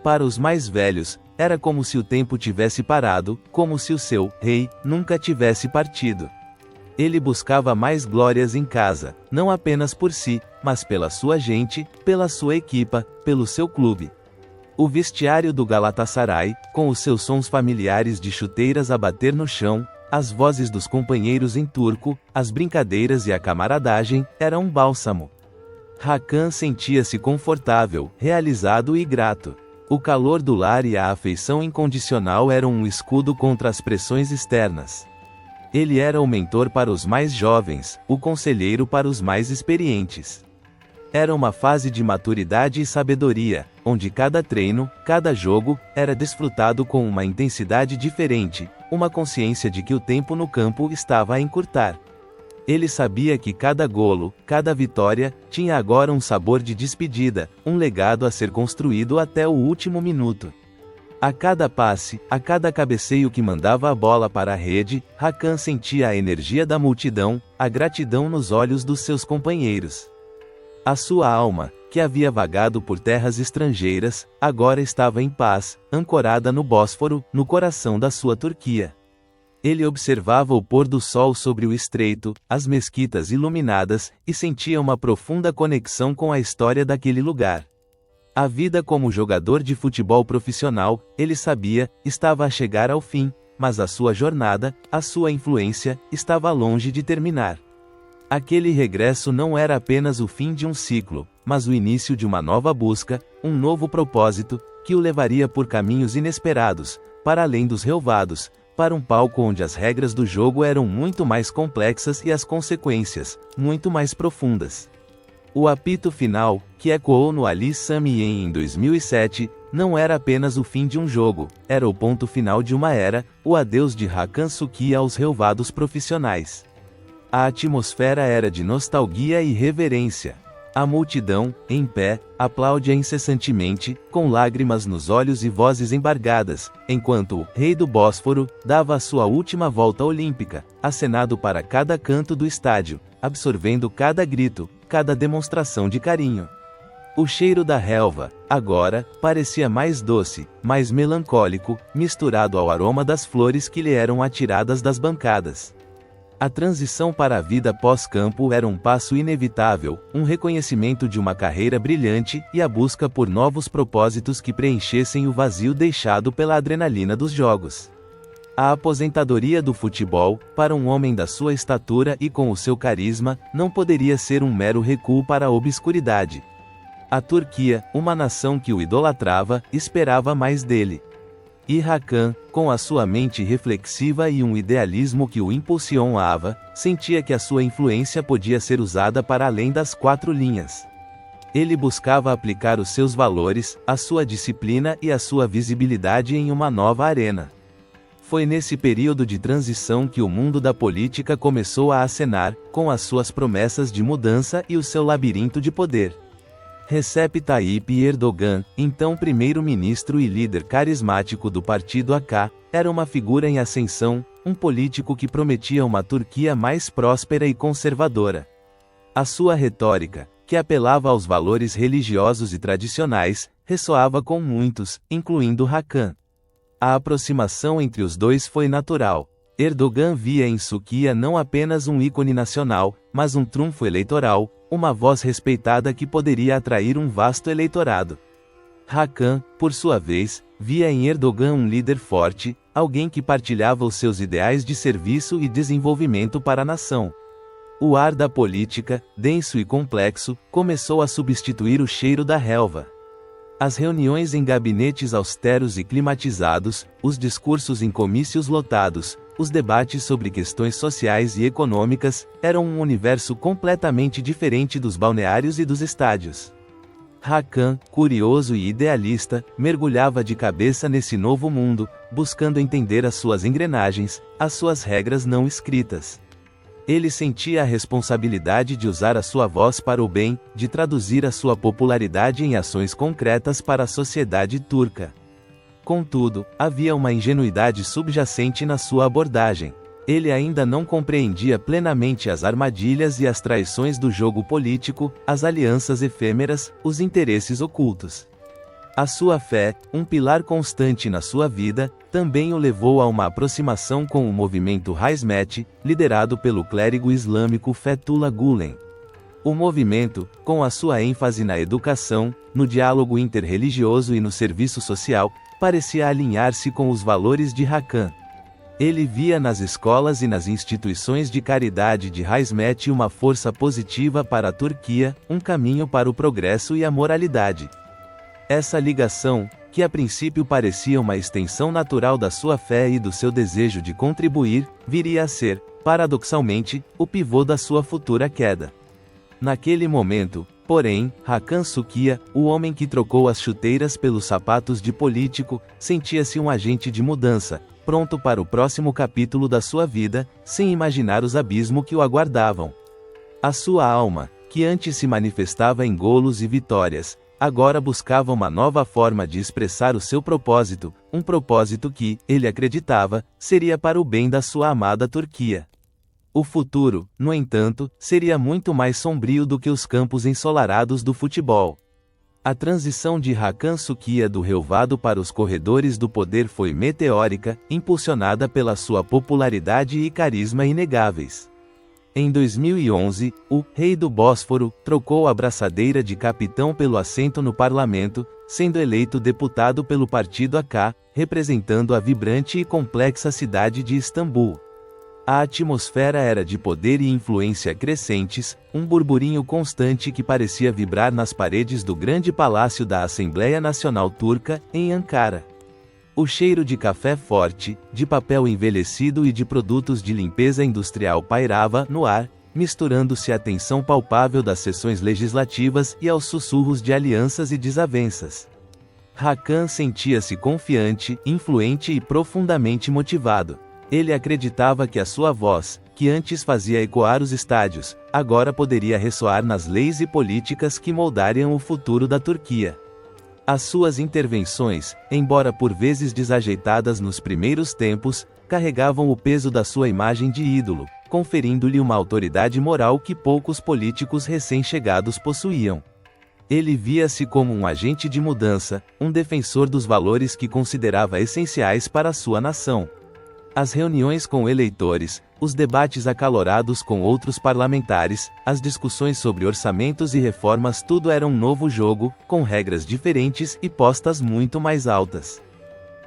Para os mais velhos, era como se o tempo tivesse parado, como se o seu rei nunca tivesse partido. Ele buscava mais glórias em casa, não apenas por si, mas pela sua gente, pela sua equipa, pelo seu clube. O vestiário do Galatasaray, com os seus sons familiares de chuteiras a bater no chão, as vozes dos companheiros em turco, as brincadeiras e a camaradagem, era um bálsamo. Hakan sentia-se confortável, realizado e grato. O calor do lar e a afeição incondicional eram um escudo contra as pressões externas. Ele era o mentor para os mais jovens, o conselheiro para os mais experientes. Era uma fase de maturidade e sabedoria, onde cada treino, cada jogo, era desfrutado com uma intensidade diferente, uma consciência de que o tempo no campo estava a encurtar. Ele sabia que cada golo, cada vitória, tinha agora um sabor de despedida, um legado a ser construído até o último minuto. A cada passe, a cada cabeceio que mandava a bola para a rede, Hakan sentia a energia da multidão, a gratidão nos olhos dos seus companheiros. A sua alma, que havia vagado por terras estrangeiras, agora estava em paz, ancorada no Bósforo, no coração da sua Turquia. Ele observava o pôr do sol sobre o estreito, as mesquitas iluminadas, e sentia uma profunda conexão com a história daquele lugar. A vida como jogador de futebol profissional, ele sabia, estava a chegar ao fim, mas a sua jornada, a sua influência, estava longe de terminar. Aquele regresso não era apenas o fim de um ciclo, mas o início de uma nova busca, um novo propósito, que o levaria por caminhos inesperados, para além dos relvados, para um palco onde as regras do jogo eram muito mais complexas e as consequências, muito mais profundas. O apito final, que ecoou no Ali Sami Yen em 2007, não era apenas o fim de um jogo, era o ponto final de uma era, o adeus de Hakan Suki aos relvados profissionais. A atmosfera era de nostalgia e reverência. A multidão, em pé, aplaudia incessantemente, com lágrimas nos olhos e vozes embargadas, enquanto o rei do Bósforo dava a sua última volta olímpica, acenado para cada canto do estádio, absorvendo cada grito, cada demonstração de carinho. O cheiro da relva, agora, parecia mais doce, mais melancólico, misturado ao aroma das flores que lhe eram atiradas das bancadas. A transição para a vida pós-campo era um passo inevitável, um reconhecimento de uma carreira brilhante e a busca por novos propósitos que preenchessem o vazio deixado pela adrenalina dos jogos. A aposentadoria do futebol, para um homem da sua estatura e com o seu carisma, não poderia ser um mero recuo para a obscuridade. A Turquia, uma nação que o idolatrava, esperava mais dele. E Hakan, com a sua mente reflexiva e um idealismo que o impulsionava, sentia que a sua influência podia ser usada para além das quatro linhas. Ele buscava aplicar os seus valores, a sua disciplina e a sua visibilidade em uma nova arena. Foi nesse período de transição que o mundo da política começou a acenar, com as suas promessas de mudança e o seu labirinto de poder. Recep Tayyip Erdogan, então primeiro-ministro e líder carismático do partido AK, era uma figura em ascensão, um político que prometia uma Turquia mais próspera e conservadora. A sua retórica, que apelava aos valores religiosos e tradicionais, ressoava com muitos, incluindo Hakan. A aproximação entre os dois foi natural. Erdogan via em Sukiya não apenas um ícone nacional, mas um trunfo eleitoral, uma voz respeitada que poderia atrair um vasto eleitorado. Hakan, por sua vez, via em Erdogan um líder forte, alguém que partilhava os seus ideais de serviço e desenvolvimento para a nação. O ar da política, denso e complexo, começou a substituir o cheiro da relva. As reuniões em gabinetes austeros e climatizados, os discursos em comícios lotados, os debates sobre questões sociais e econômicas, eram um universo completamente diferente dos balneários e dos estádios. Hakan, curioso e idealista, mergulhava de cabeça nesse novo mundo, buscando entender as suas engrenagens, as suas regras não escritas. Ele sentia a responsabilidade de usar a sua voz para o bem, de traduzir a sua popularidade em ações concretas para a sociedade turca. Contudo, havia uma ingenuidade subjacente na sua abordagem. Ele ainda não compreendia plenamente as armadilhas e as traições do jogo político, as alianças efêmeras, os interesses ocultos. A sua fé, um pilar constante na sua vida, também o levou a uma aproximação com o movimento Hizmet, liderado pelo clérigo islâmico Fethullah Gulen. O movimento, com a sua ênfase na educação, no diálogo interreligioso e no serviço social, parecia alinhar-se com os valores de Hakan. Ele via nas escolas e nas instituições de caridade de Hizmet uma força positiva para a Turquia, um caminho para o progresso e a moralidade. Essa ligação, que a princípio parecia uma extensão natural da sua fé e do seu desejo de contribuir, viria a ser, paradoxalmente, o pivô da sua futura queda. Naquele momento, Porém, Hakan Sukiya, o homem que trocou as chuteiras pelos sapatos de político, sentia-se um agente de mudança, pronto para o próximo capítulo da sua vida, sem imaginar os abismos que o aguardavam. A sua alma, que antes se manifestava em golos e vitórias, agora buscava uma nova forma de expressar o seu propósito, um propósito que, ele acreditava, seria para o bem da sua amada Turquia. O futuro, no entanto, seria muito mais sombrio do que os campos ensolarados do futebol. A transição de Hakan Sukiya do relvado para os corredores do poder foi meteórica, impulsionada pela sua popularidade e carisma inegáveis. Em 2011, o Rei do Bósforo trocou a braçadeira de capitão pelo assento no parlamento, sendo eleito deputado pelo partido AK, representando a vibrante e complexa cidade de Istambul. A atmosfera era de poder e influência crescentes, um burburinho constante que parecia vibrar nas paredes do grande palácio da Assembleia Nacional Turca, em Ankara. O cheiro de café forte, de papel envelhecido e de produtos de limpeza industrial pairava no ar, misturando-se à tensão palpável das sessões legislativas e aos sussurros de alianças e desavenças. Hakan sentia-se confiante, influente e profundamente motivado. Ele acreditava que a sua voz, que antes fazia ecoar os estádios, agora poderia ressoar nas leis e políticas que moldariam o futuro da Turquia. As suas intervenções, embora por vezes desajeitadas nos primeiros tempos, carregavam o peso da sua imagem de ídolo, conferindo-lhe uma autoridade moral que poucos políticos recém-chegados possuíam. Ele via-se como um agente de mudança, um defensor dos valores que considerava essenciais para a sua nação. As reuniões com eleitores, os debates acalorados com outros parlamentares, as discussões sobre orçamentos e reformas, tudo era um novo jogo, com regras diferentes e postas muito mais altas.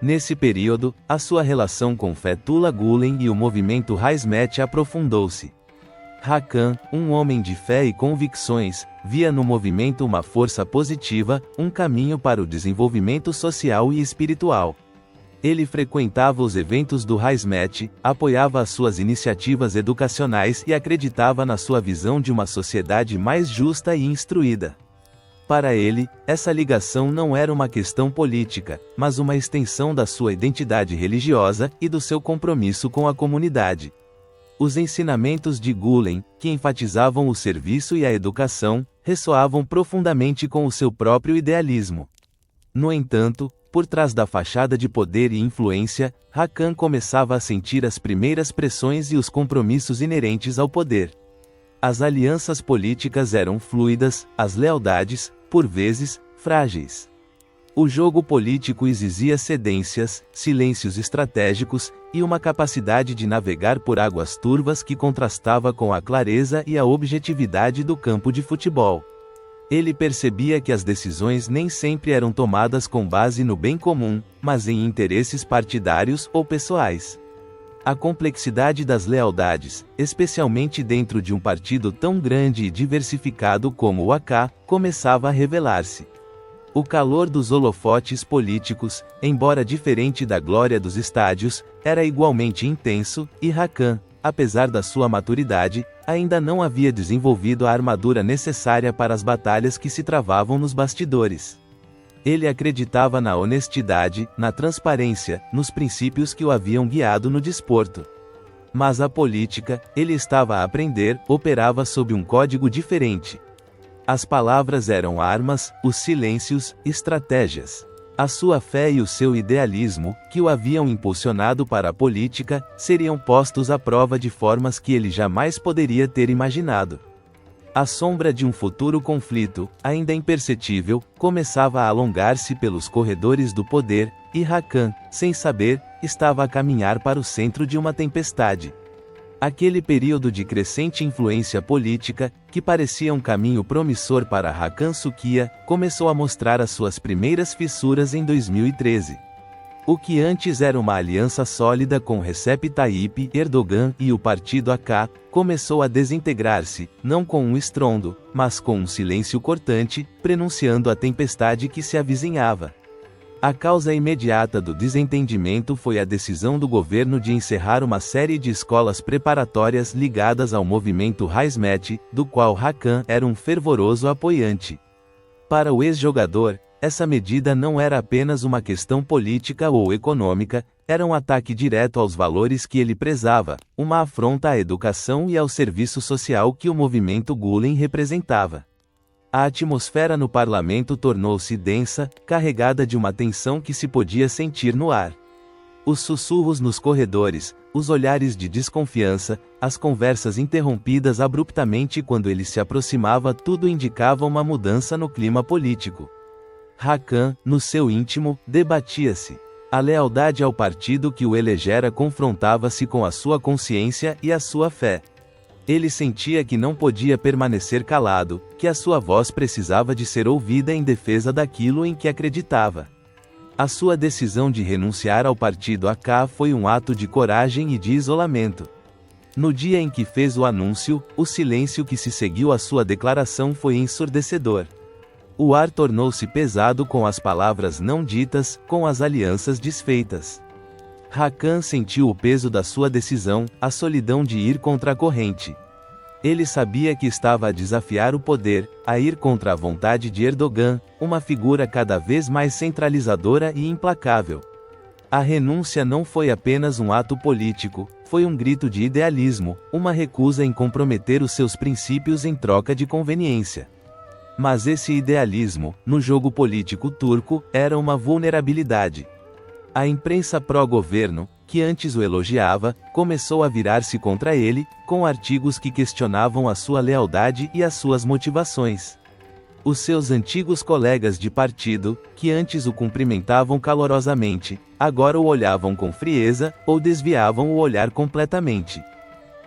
Nesse período, a sua relação com Fethullah Gulen e o movimento Hizmet aprofundou-se. Hakan, um homem de fé e convicções, via no movimento uma força positiva, um caminho para o desenvolvimento social e espiritual. Ele frequentava os eventos do Hizmet, apoiava as suas iniciativas educacionais e acreditava na sua visão de uma sociedade mais justa e instruída. Para ele, essa ligação não era uma questão política, mas uma extensão da sua identidade religiosa e do seu compromisso com a comunidade. Os ensinamentos de Gulen, que enfatizavam o serviço e a educação, ressoavam profundamente com o seu próprio idealismo. No entanto, por trás da fachada de poder e influência, Hakan começava a sentir as primeiras pressões e os compromissos inerentes ao poder. As alianças políticas eram fluidas, as lealdades, por vezes, frágeis. O jogo político exigia cedências, silêncios estratégicos, e uma capacidade de navegar por águas turvas que contrastava com a clareza e a objetividade do campo de futebol. Ele percebia que as decisões nem sempre eram tomadas com base no bem comum, mas em interesses partidários ou pessoais. A complexidade das lealdades, especialmente dentro de um partido tão grande e diversificado como o AK, começava a revelar-se. O calor dos holofotes políticos, embora diferente da glória dos estádios, era igualmente intenso, e Hakan, apesar da sua maturidade, ainda não havia desenvolvido a armadura necessária para as batalhas que se travavam nos bastidores. Ele acreditava na honestidade, na transparência, nos princípios que o haviam guiado no desporto. Mas a política, ele estava a aprender, operava sob um código diferente. As palavras eram armas, os silêncios, estratégias. A sua fé e o seu idealismo, que o haviam impulsionado para a política, seriam postos à prova de formas que ele jamais poderia ter imaginado. A sombra de um futuro conflito, ainda imperceptível, começava a alongar-se pelos corredores do poder, e Hakan, sem saber, estava a caminhar para o centro de uma tempestade. Aquele período de crescente influência política, que parecia um caminho promissor para Hakan Sukiya, começou a mostrar as suas primeiras fissuras em 2013. O que antes era uma aliança sólida com Recep Tayyip Erdogan e o partido AK, começou a desintegrar-se, não com um estrondo, mas com um silêncio cortante, prenunciando a tempestade que se avizinhava. A causa imediata do desentendimento foi a decisão do governo de encerrar uma série de escolas preparatórias ligadas ao movimento Haismet, do qual Hakan era um fervoroso apoiante. Para o ex-jogador, essa medida não era apenas uma questão política ou econômica, era um ataque direto aos valores que ele prezava, uma afronta à educação e ao serviço social que o movimento Gülen representava. A atmosfera no parlamento tornou-se densa, carregada de uma tensão que se podia sentir no ar. Os sussurros nos corredores, os olhares de desconfiança, as conversas interrompidas abruptamente quando ele se aproximava, tudo indicava uma mudança no clima político. Hakan, no seu íntimo, debatia-se. A lealdade ao partido que o elegera confrontava-se com a sua consciência e a sua fé. Ele sentia que não podia permanecer calado, que a sua voz precisava de ser ouvida em defesa daquilo em que acreditava. A sua decisão de renunciar ao partido AK foi um ato de coragem e de isolamento. No dia em que fez o anúncio, o silêncio que se seguiu à sua declaração foi ensurdecedor. O ar tornou-se pesado com as palavras não ditas, com as alianças desfeitas. Hakan sentiu o peso da sua decisão, a solidão de ir contra a corrente. Ele sabia que estava a desafiar o poder, a ir contra a vontade de Erdogan, uma figura cada vez mais centralizadora e implacável. A renúncia não foi apenas um ato político, foi um grito de idealismo, uma recusa em comprometer os seus princípios em troca de conveniência. Mas esse idealismo, no jogo político turco, era uma vulnerabilidade. A imprensa pró-governo, que antes o elogiava, começou a virar-se contra ele, com artigos que questionavam a sua lealdade e as suas motivações. Os seus antigos colegas de partido, que antes o cumprimentavam calorosamente, agora o olhavam com frieza, ou desviavam o olhar completamente.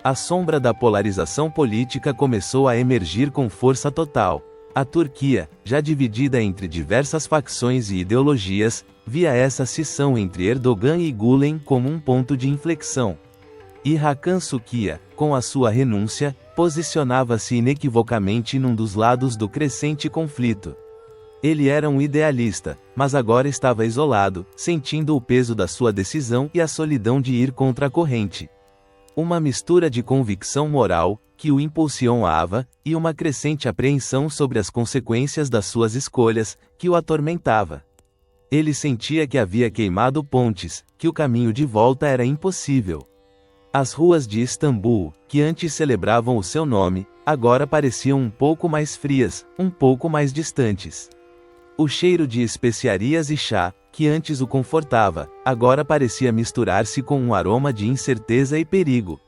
A sombra da polarização política começou a emergir com força total. A Turquia, já dividida entre diversas facções e ideologias, via essa cisão entre Erdogan e Gülen como um ponto de inflexão. E Hakan Sukia, com a sua renúncia, posicionava-se inequivocamente num dos lados do crescente conflito. Ele era um idealista, mas agora estava isolado, sentindo o peso da sua decisão e a solidão de ir contra a corrente. Uma mistura de convicção moral, que o impulsionava, e uma crescente apreensão sobre as consequências das suas escolhas, que o atormentava. Ele sentia que havia queimado pontes, que o caminho de volta era impossível. As ruas de Istambul, que antes celebravam o seu nome, agora pareciam um pouco mais frias, um pouco mais distantes. O cheiro de especiarias e chá, que antes o confortava, agora parecia misturar-se com um aroma de incerteza e perigo.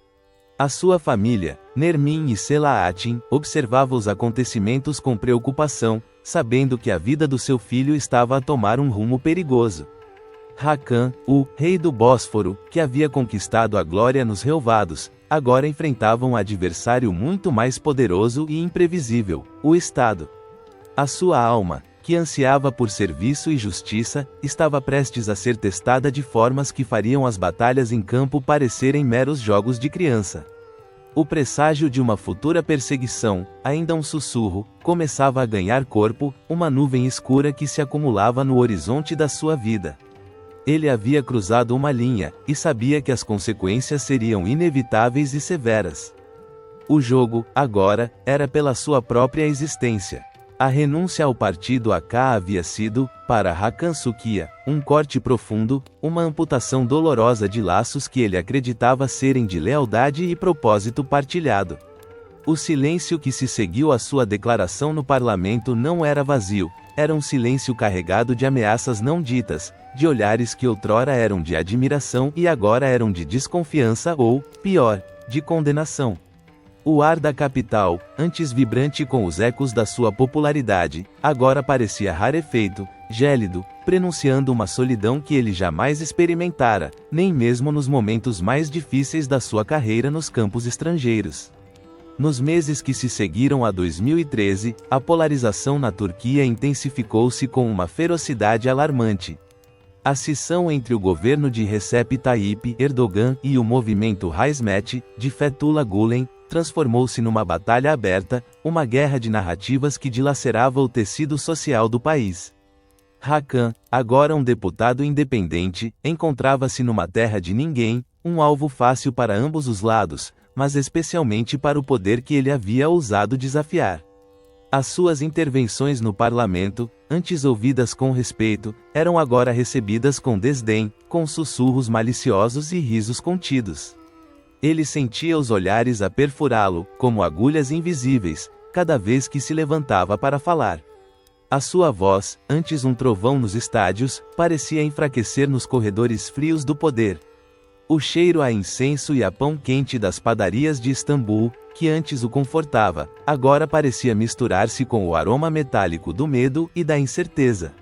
A sua família, Nermin e Selahattin, observava os acontecimentos com preocupação, sabendo que a vida do seu filho estava a tomar um rumo perigoso. Hakan, o rei do Bósforo, que havia conquistado a glória nos relvados, agora enfrentava um adversário muito mais poderoso e imprevisível, o Estado. A sua alma, que ansiava por serviço e justiça, estava prestes a ser testada de formas que fariam as batalhas em campo parecerem meros jogos de criança. O presságio de uma futura perseguição, ainda um sussurro, começava a ganhar corpo, uma nuvem escura que se acumulava no horizonte da sua vida. Ele havia cruzado uma linha, e sabia que as consequências seriam inevitáveis e severas. O jogo, agora, era pela sua própria existência. A renúncia ao partido AK havia sido, para Hakan Sukia, um corte profundo, uma amputação dolorosa de laços que ele acreditava serem de lealdade e propósito partilhado. O silêncio que se seguiu à sua declaração no parlamento não era vazio, era um silêncio carregado de ameaças não ditas, de olhares que outrora eram de admiração e agora eram de desconfiança ou, pior, de condenação. O ar da capital, antes vibrante com os ecos da sua popularidade, agora parecia rarefeito, gélido, prenunciando uma solidão que ele jamais experimentara, nem mesmo nos momentos mais difíceis da sua carreira nos campos estrangeiros. Nos meses que se seguiram a 2013, a polarização na Turquia intensificou-se com uma ferocidade alarmante. A cisão entre o governo de Recep Tayyip Erdogan e o movimento Haismet, de Fethullah Gülen, transformou-se numa batalha aberta, uma guerra de narrativas que dilacerava o tecido social do país. Hakan, agora um deputado independente, encontrava-se numa terra de ninguém, um alvo fácil para ambos os lados, mas especialmente para o poder que ele havia ousado desafiar. As suas intervenções no parlamento, antes ouvidas com respeito, eram agora recebidas com desdém, com sussurros maliciosos e risos contidos. Ele sentia os olhares a perfurá-lo, como agulhas invisíveis, cada vez que se levantava para falar. A sua voz, antes um trovão nos estádios, parecia enfraquecer nos corredores frios do poder. O cheiro a incenso e a pão quente das padarias de Istambul, que antes o confortava, agora parecia misturar-se com o aroma metálico do medo e da incerteza.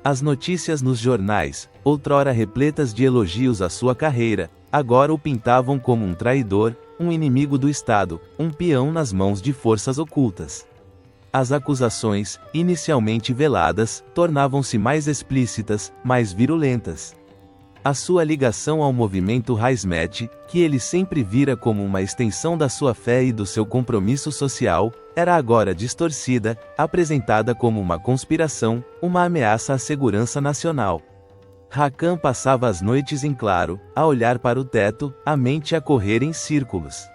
As notícias nos jornais, outrora repletas de elogios à sua carreira, agora o pintavam como um traidor, um inimigo do Estado, um peão nas mãos de forças ocultas. As acusações, inicialmente veladas, tornavam-se mais explícitas, mais virulentas. A sua ligação ao movimento Hizmet, que ele sempre vira como uma extensão da sua fé e do seu compromisso social, era agora distorcida, apresentada como uma conspiração, uma ameaça à segurança nacional. Hakan passava as noites em claro, a olhar para o teto, a mente a correr em círculos.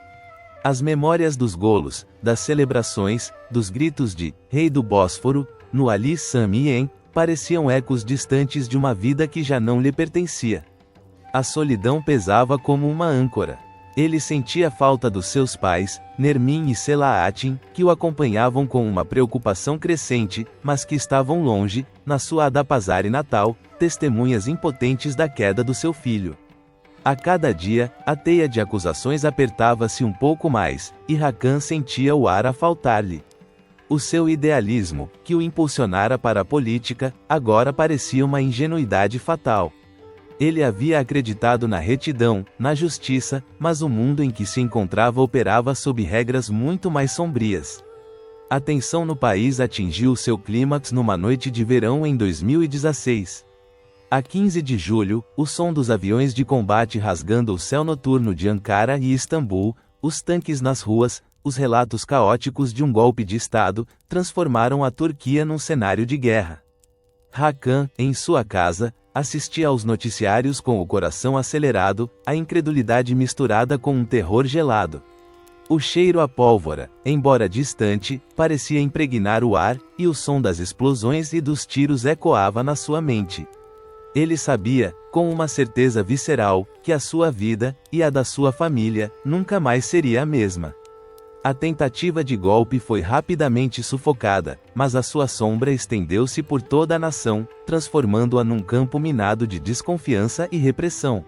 As memórias dos golos, das celebrações, dos gritos de Rei do Bósforo, no Ali Samien, pareciam ecos distantes de uma vida que já não lhe pertencia. A solidão pesava como uma âncora. Ele sentia falta dos seus pais, Nermin e Selahattin, que o acompanhavam com uma preocupação crescente, mas que estavam longe, na sua Adapazari natal, testemunhas impotentes da queda do seu filho. A cada dia, a teia de acusações apertava-se um pouco mais, e Hakan sentia o ar a faltar-lhe. O seu idealismo, que o impulsionara para a política, agora parecia uma ingenuidade fatal. Ele havia acreditado na retidão, na justiça, mas o mundo em que se encontrava operava sob regras muito mais sombrias. A tensão no país atingiu seu clímax numa noite de verão em 2016. A 15 de julho, o som dos aviões de combate rasgando o céu noturno de Ankara e Istambul, os tanques nas ruas, os relatos caóticos de um golpe de Estado, transformaram a Turquia num cenário de guerra. Hakan, em sua casa, assistia aos noticiários com o coração acelerado, a incredulidade misturada com um terror gelado. O cheiro a pólvora, embora distante, parecia impregnar o ar, e o som das explosões e dos tiros ecoava na sua mente. Ele sabia, com uma certeza visceral, que a sua vida, e a da sua família, nunca mais seria a mesma. A tentativa de golpe foi rapidamente sufocada, mas a sua sombra estendeu-se por toda a nação, transformando-a num campo minado de desconfiança e repressão.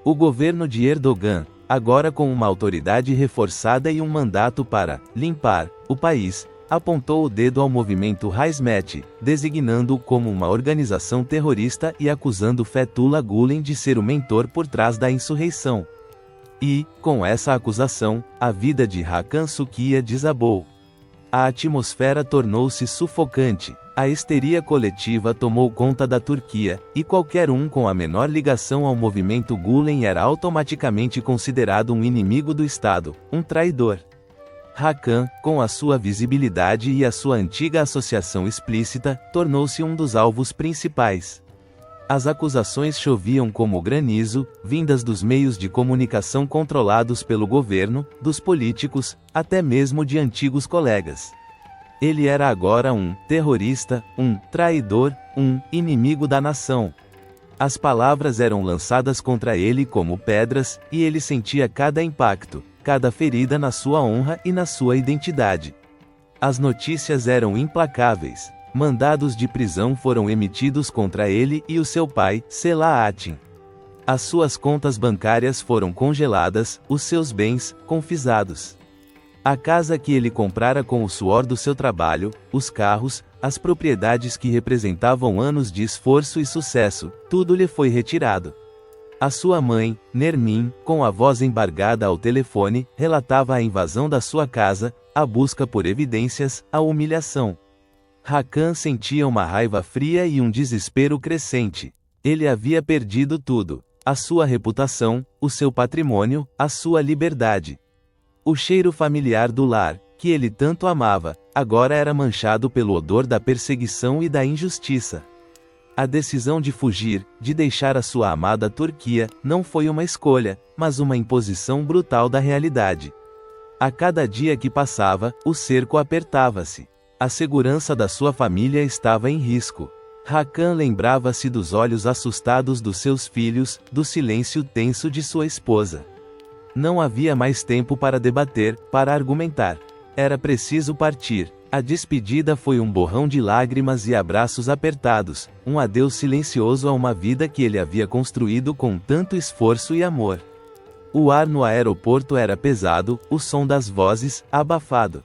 O governo de Erdogan, agora com uma autoridade reforçada e um mandato para limpar o país, apontou o dedo ao movimento Hizmet, designando-o como uma organização terrorista e acusando Fethullah Gulen de ser o mentor por trás da insurreição. E, com essa acusação, a vida de Hakan Sukiya desabou. A atmosfera tornou-se sufocante, a histeria coletiva tomou conta da Turquia, e qualquer um com a menor ligação ao movimento Gulen era automaticamente considerado um inimigo do Estado, um traidor. Hakan, com a sua visibilidade e a sua antiga associação explícita, tornou-se um dos alvos principais. As acusações choviam como granizo, vindas dos meios de comunicação controlados pelo governo, dos políticos, até mesmo de antigos colegas. Ele era agora um terrorista, um traidor, um inimigo da nação. As palavras eram lançadas contra ele como pedras, e ele sentia cada impacto, cada ferida na sua honra e na sua identidade. As notícias eram implacáveis. Mandados de prisão foram emitidos contra ele e o seu pai, Selahattin. As suas contas bancárias foram congeladas, os seus bens, confisados. A casa que ele comprara com o suor do seu trabalho, os carros, as propriedades que representavam anos de esforço e sucesso, tudo lhe foi retirado. A sua mãe, Nermin, com a voz embargada ao telefone, relatava a invasão da sua casa, a busca por evidências, a humilhação. Hakan sentia uma raiva fria e um desespero crescente. Ele havia perdido tudo: a sua reputação, o seu patrimônio, a sua liberdade. O cheiro familiar do lar, que ele tanto amava, agora era manchado pelo odor da perseguição e da injustiça. A decisão de fugir, de deixar a sua amada Turquia, não foi uma escolha, mas uma imposição brutal da realidade. A cada dia que passava, o cerco apertava-se. A segurança da sua família estava em risco. Hakan lembrava-se dos olhos assustados dos seus filhos, do silêncio tenso de sua esposa. Não havia mais tempo para debater, para argumentar. Era preciso partir. A despedida foi um borrão de lágrimas e abraços apertados, um adeus silencioso a uma vida que ele havia construído com tanto esforço e amor. O ar no aeroporto era pesado, o som das vozes, abafado.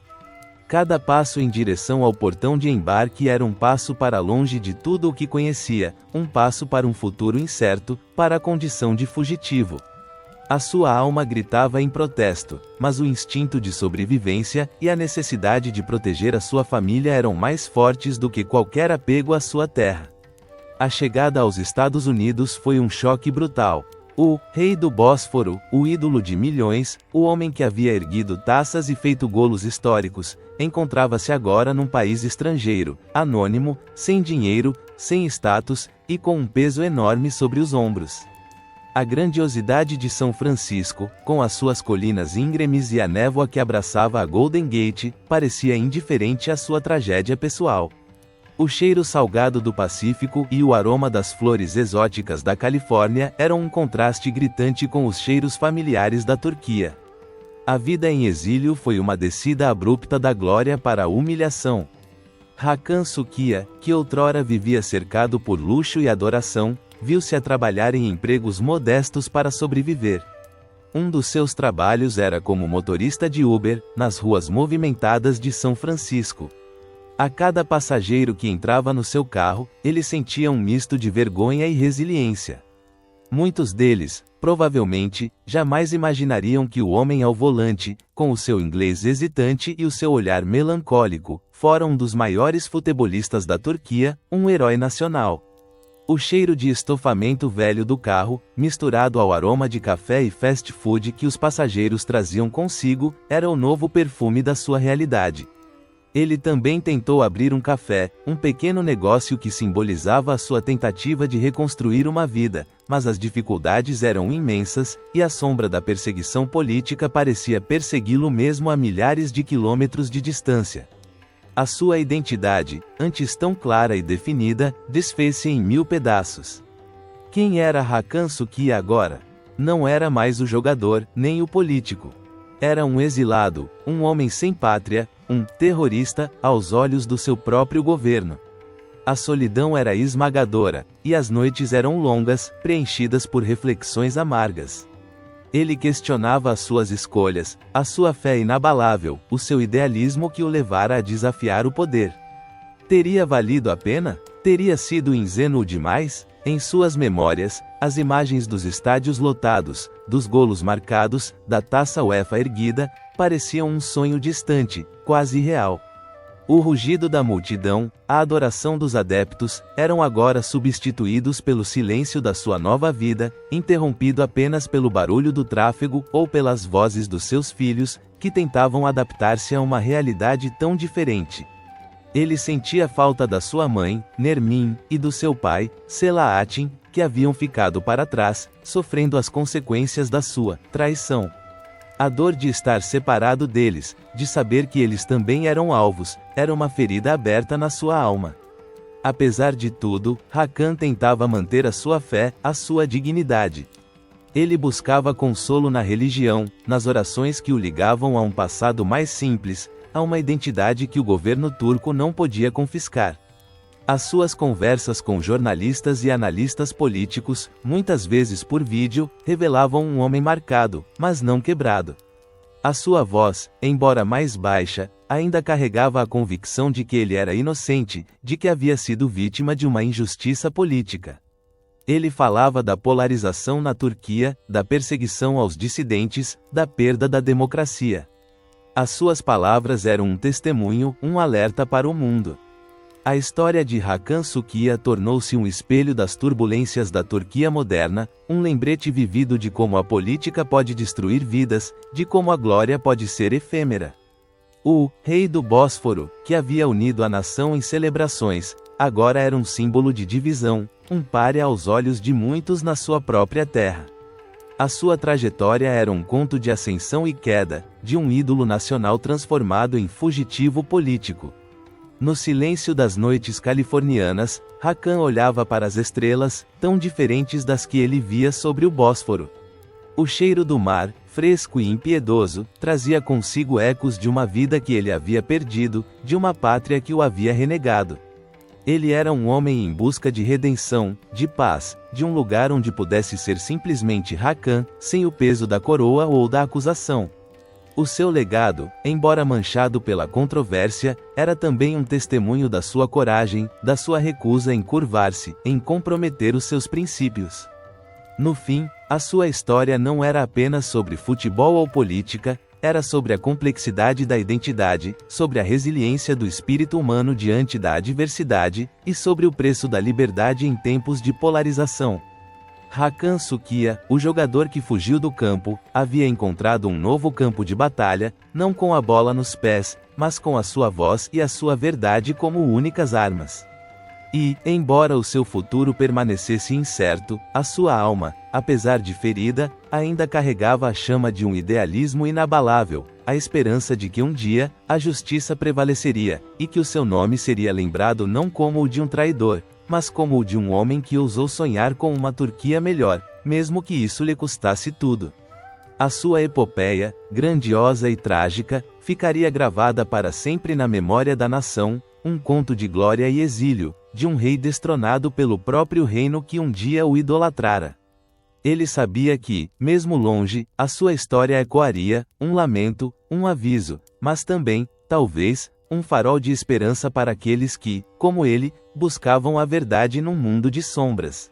Cada passo em direção ao portão de embarque era um passo para longe de tudo o que conhecia, um passo para um futuro incerto, para a condição de fugitivo. A sua alma gritava em protesto, mas o instinto de sobrevivência e a necessidade de proteger a sua família eram mais fortes do que qualquer apego à sua terra. A chegada aos Estados Unidos foi um choque brutal. O rei do Bósforo, o ídolo de milhões, o homem que havia erguido taças e feito golos históricos, encontrava-se agora num país estrangeiro, anônimo, sem dinheiro, sem status, e com um peso enorme sobre os ombros. A grandiosidade de São Francisco, com as suas colinas íngremes e a névoa que abraçava a Golden Gate, parecia indiferente à sua tragédia pessoal. O cheiro salgado do Pacífico e o aroma das flores exóticas da Califórnia eram um contraste gritante com os cheiros familiares da Turquia. A vida em exílio foi uma descida abrupta da glória para a humilhação. Hakan Sukia, que outrora vivia cercado por luxo e adoração, viu-se a trabalhar em empregos modestos para sobreviver. Um dos seus trabalhos era como motorista de Uber, nas ruas movimentadas de São Francisco. A cada passageiro que entrava no seu carro, ele sentia um misto de vergonha e resiliência. Muitos deles, provavelmente, jamais imaginariam que o homem ao volante, com o seu inglês hesitante e o seu olhar melancólico, fora um dos maiores futebolistas da Turquia, um herói nacional. O cheiro de estofamento velho do carro, misturado ao aroma de café e fast food que os passageiros traziam consigo, era o novo perfume da sua realidade. Ele também tentou abrir um café, um pequeno negócio que simbolizava a sua tentativa de reconstruir uma vida, mas as dificuldades eram imensas, e a sombra da perseguição política parecia persegui-lo mesmo a milhares de quilômetros de distância. A sua identidade, antes tão clara e definida, desfez-se em 1000 pedaços. Quem era Hakan Sukia agora? Não era mais o jogador, nem o político. Era um exilado, um homem sem pátria, um terrorista, aos olhos do seu próprio governo. A solidão era esmagadora, e as noites eram longas, preenchidas por reflexões amargas. Ele questionava as suas escolhas, a sua fé inabalável, o seu idealismo que o levara a desafiar o poder. Teria valido a pena? Teria sido ingênuo demais? Em suas memórias, as imagens dos estádios lotados, dos golos marcados, da taça UEFA erguida, pareciam um sonho distante, quase real. O rugido da multidão, a adoração dos adeptos, eram agora substituídos pelo silêncio da sua nova vida, interrompido apenas pelo barulho do tráfego ou pelas vozes dos seus filhos, que tentavam adaptar-se a uma realidade tão diferente. Ele sentia falta da sua mãe, Nermin, e do seu pai, Selahattin, que haviam ficado para trás, sofrendo as consequências da sua traição. A dor de estar separado deles, de saber que eles também eram alvos, era uma ferida aberta na sua alma. Apesar de tudo, Hakan tentava manter a sua fé, a sua dignidade. Ele buscava consolo na religião, nas orações que o ligavam a um passado mais simples, a uma identidade que o governo turco não podia confiscar. As suas conversas com jornalistas e analistas políticos, muitas vezes por vídeo, revelavam um homem marcado, mas não quebrado. A sua voz, embora mais baixa, ainda carregava a convicção de que ele era inocente, de que havia sido vítima de uma injustiça política. Ele falava da polarização na Turquia, da perseguição aos dissidentes, da perda da democracia. As suas palavras eram um testemunho, um alerta para o mundo. A história de Hakan Sukia tornou-se um espelho das turbulências da Turquia moderna, um lembrete vivido de como a política pode destruir vidas, de como a glória pode ser efêmera. O rei do Bósforo, que havia unido a nação em celebrações, agora era um símbolo de divisão, um pária aos olhos de muitos na sua própria terra. A sua trajetória era um conto de ascensão e queda, de um ídolo nacional transformado em fugitivo político. No silêncio das noites californianas, Hakan olhava para as estrelas, tão diferentes das que ele via sobre o Bósforo. O cheiro do mar, fresco e impiedoso, trazia consigo ecos de uma vida que ele havia perdido, de uma pátria que o havia renegado. Ele era um homem em busca de redenção, de paz, de um lugar onde pudesse ser simplesmente Hakan, sem o peso da coroa ou da acusação. O seu legado, embora manchado pela controvérsia, era também um testemunho da sua coragem, da sua recusa em curvar-se, em comprometer os seus princípios. No fim, a sua história não era apenas sobre futebol ou política, era sobre a complexidade da identidade, sobre a resiliência do espírito humano diante da adversidade, e sobre o preço da liberdade em tempos de polarização. Hakan Sukiya, o jogador que fugiu do campo, havia encontrado um novo campo de batalha, não com a bola nos pés, mas com a sua voz e a sua verdade como únicas armas. E, embora o seu futuro permanecesse incerto, a sua alma, apesar de ferida, ainda carregava a chama de um idealismo inabalável, a esperança de que um dia, a justiça prevaleceria, e que o seu nome seria lembrado não como o de um traidor, mas como o de um homem que ousou sonhar com uma Turquia melhor, mesmo que isso lhe custasse tudo. A sua epopeia, grandiosa e trágica, ficaria gravada para sempre na memória da nação, um conto de glória e exílio, de um rei destronado pelo próprio reino que um dia o idolatrara. Ele sabia que, mesmo longe, a sua história ecoaria, um lamento, um aviso, mas também, talvez, um farol de esperança para aqueles que, como ele, buscavam a verdade num mundo de sombras.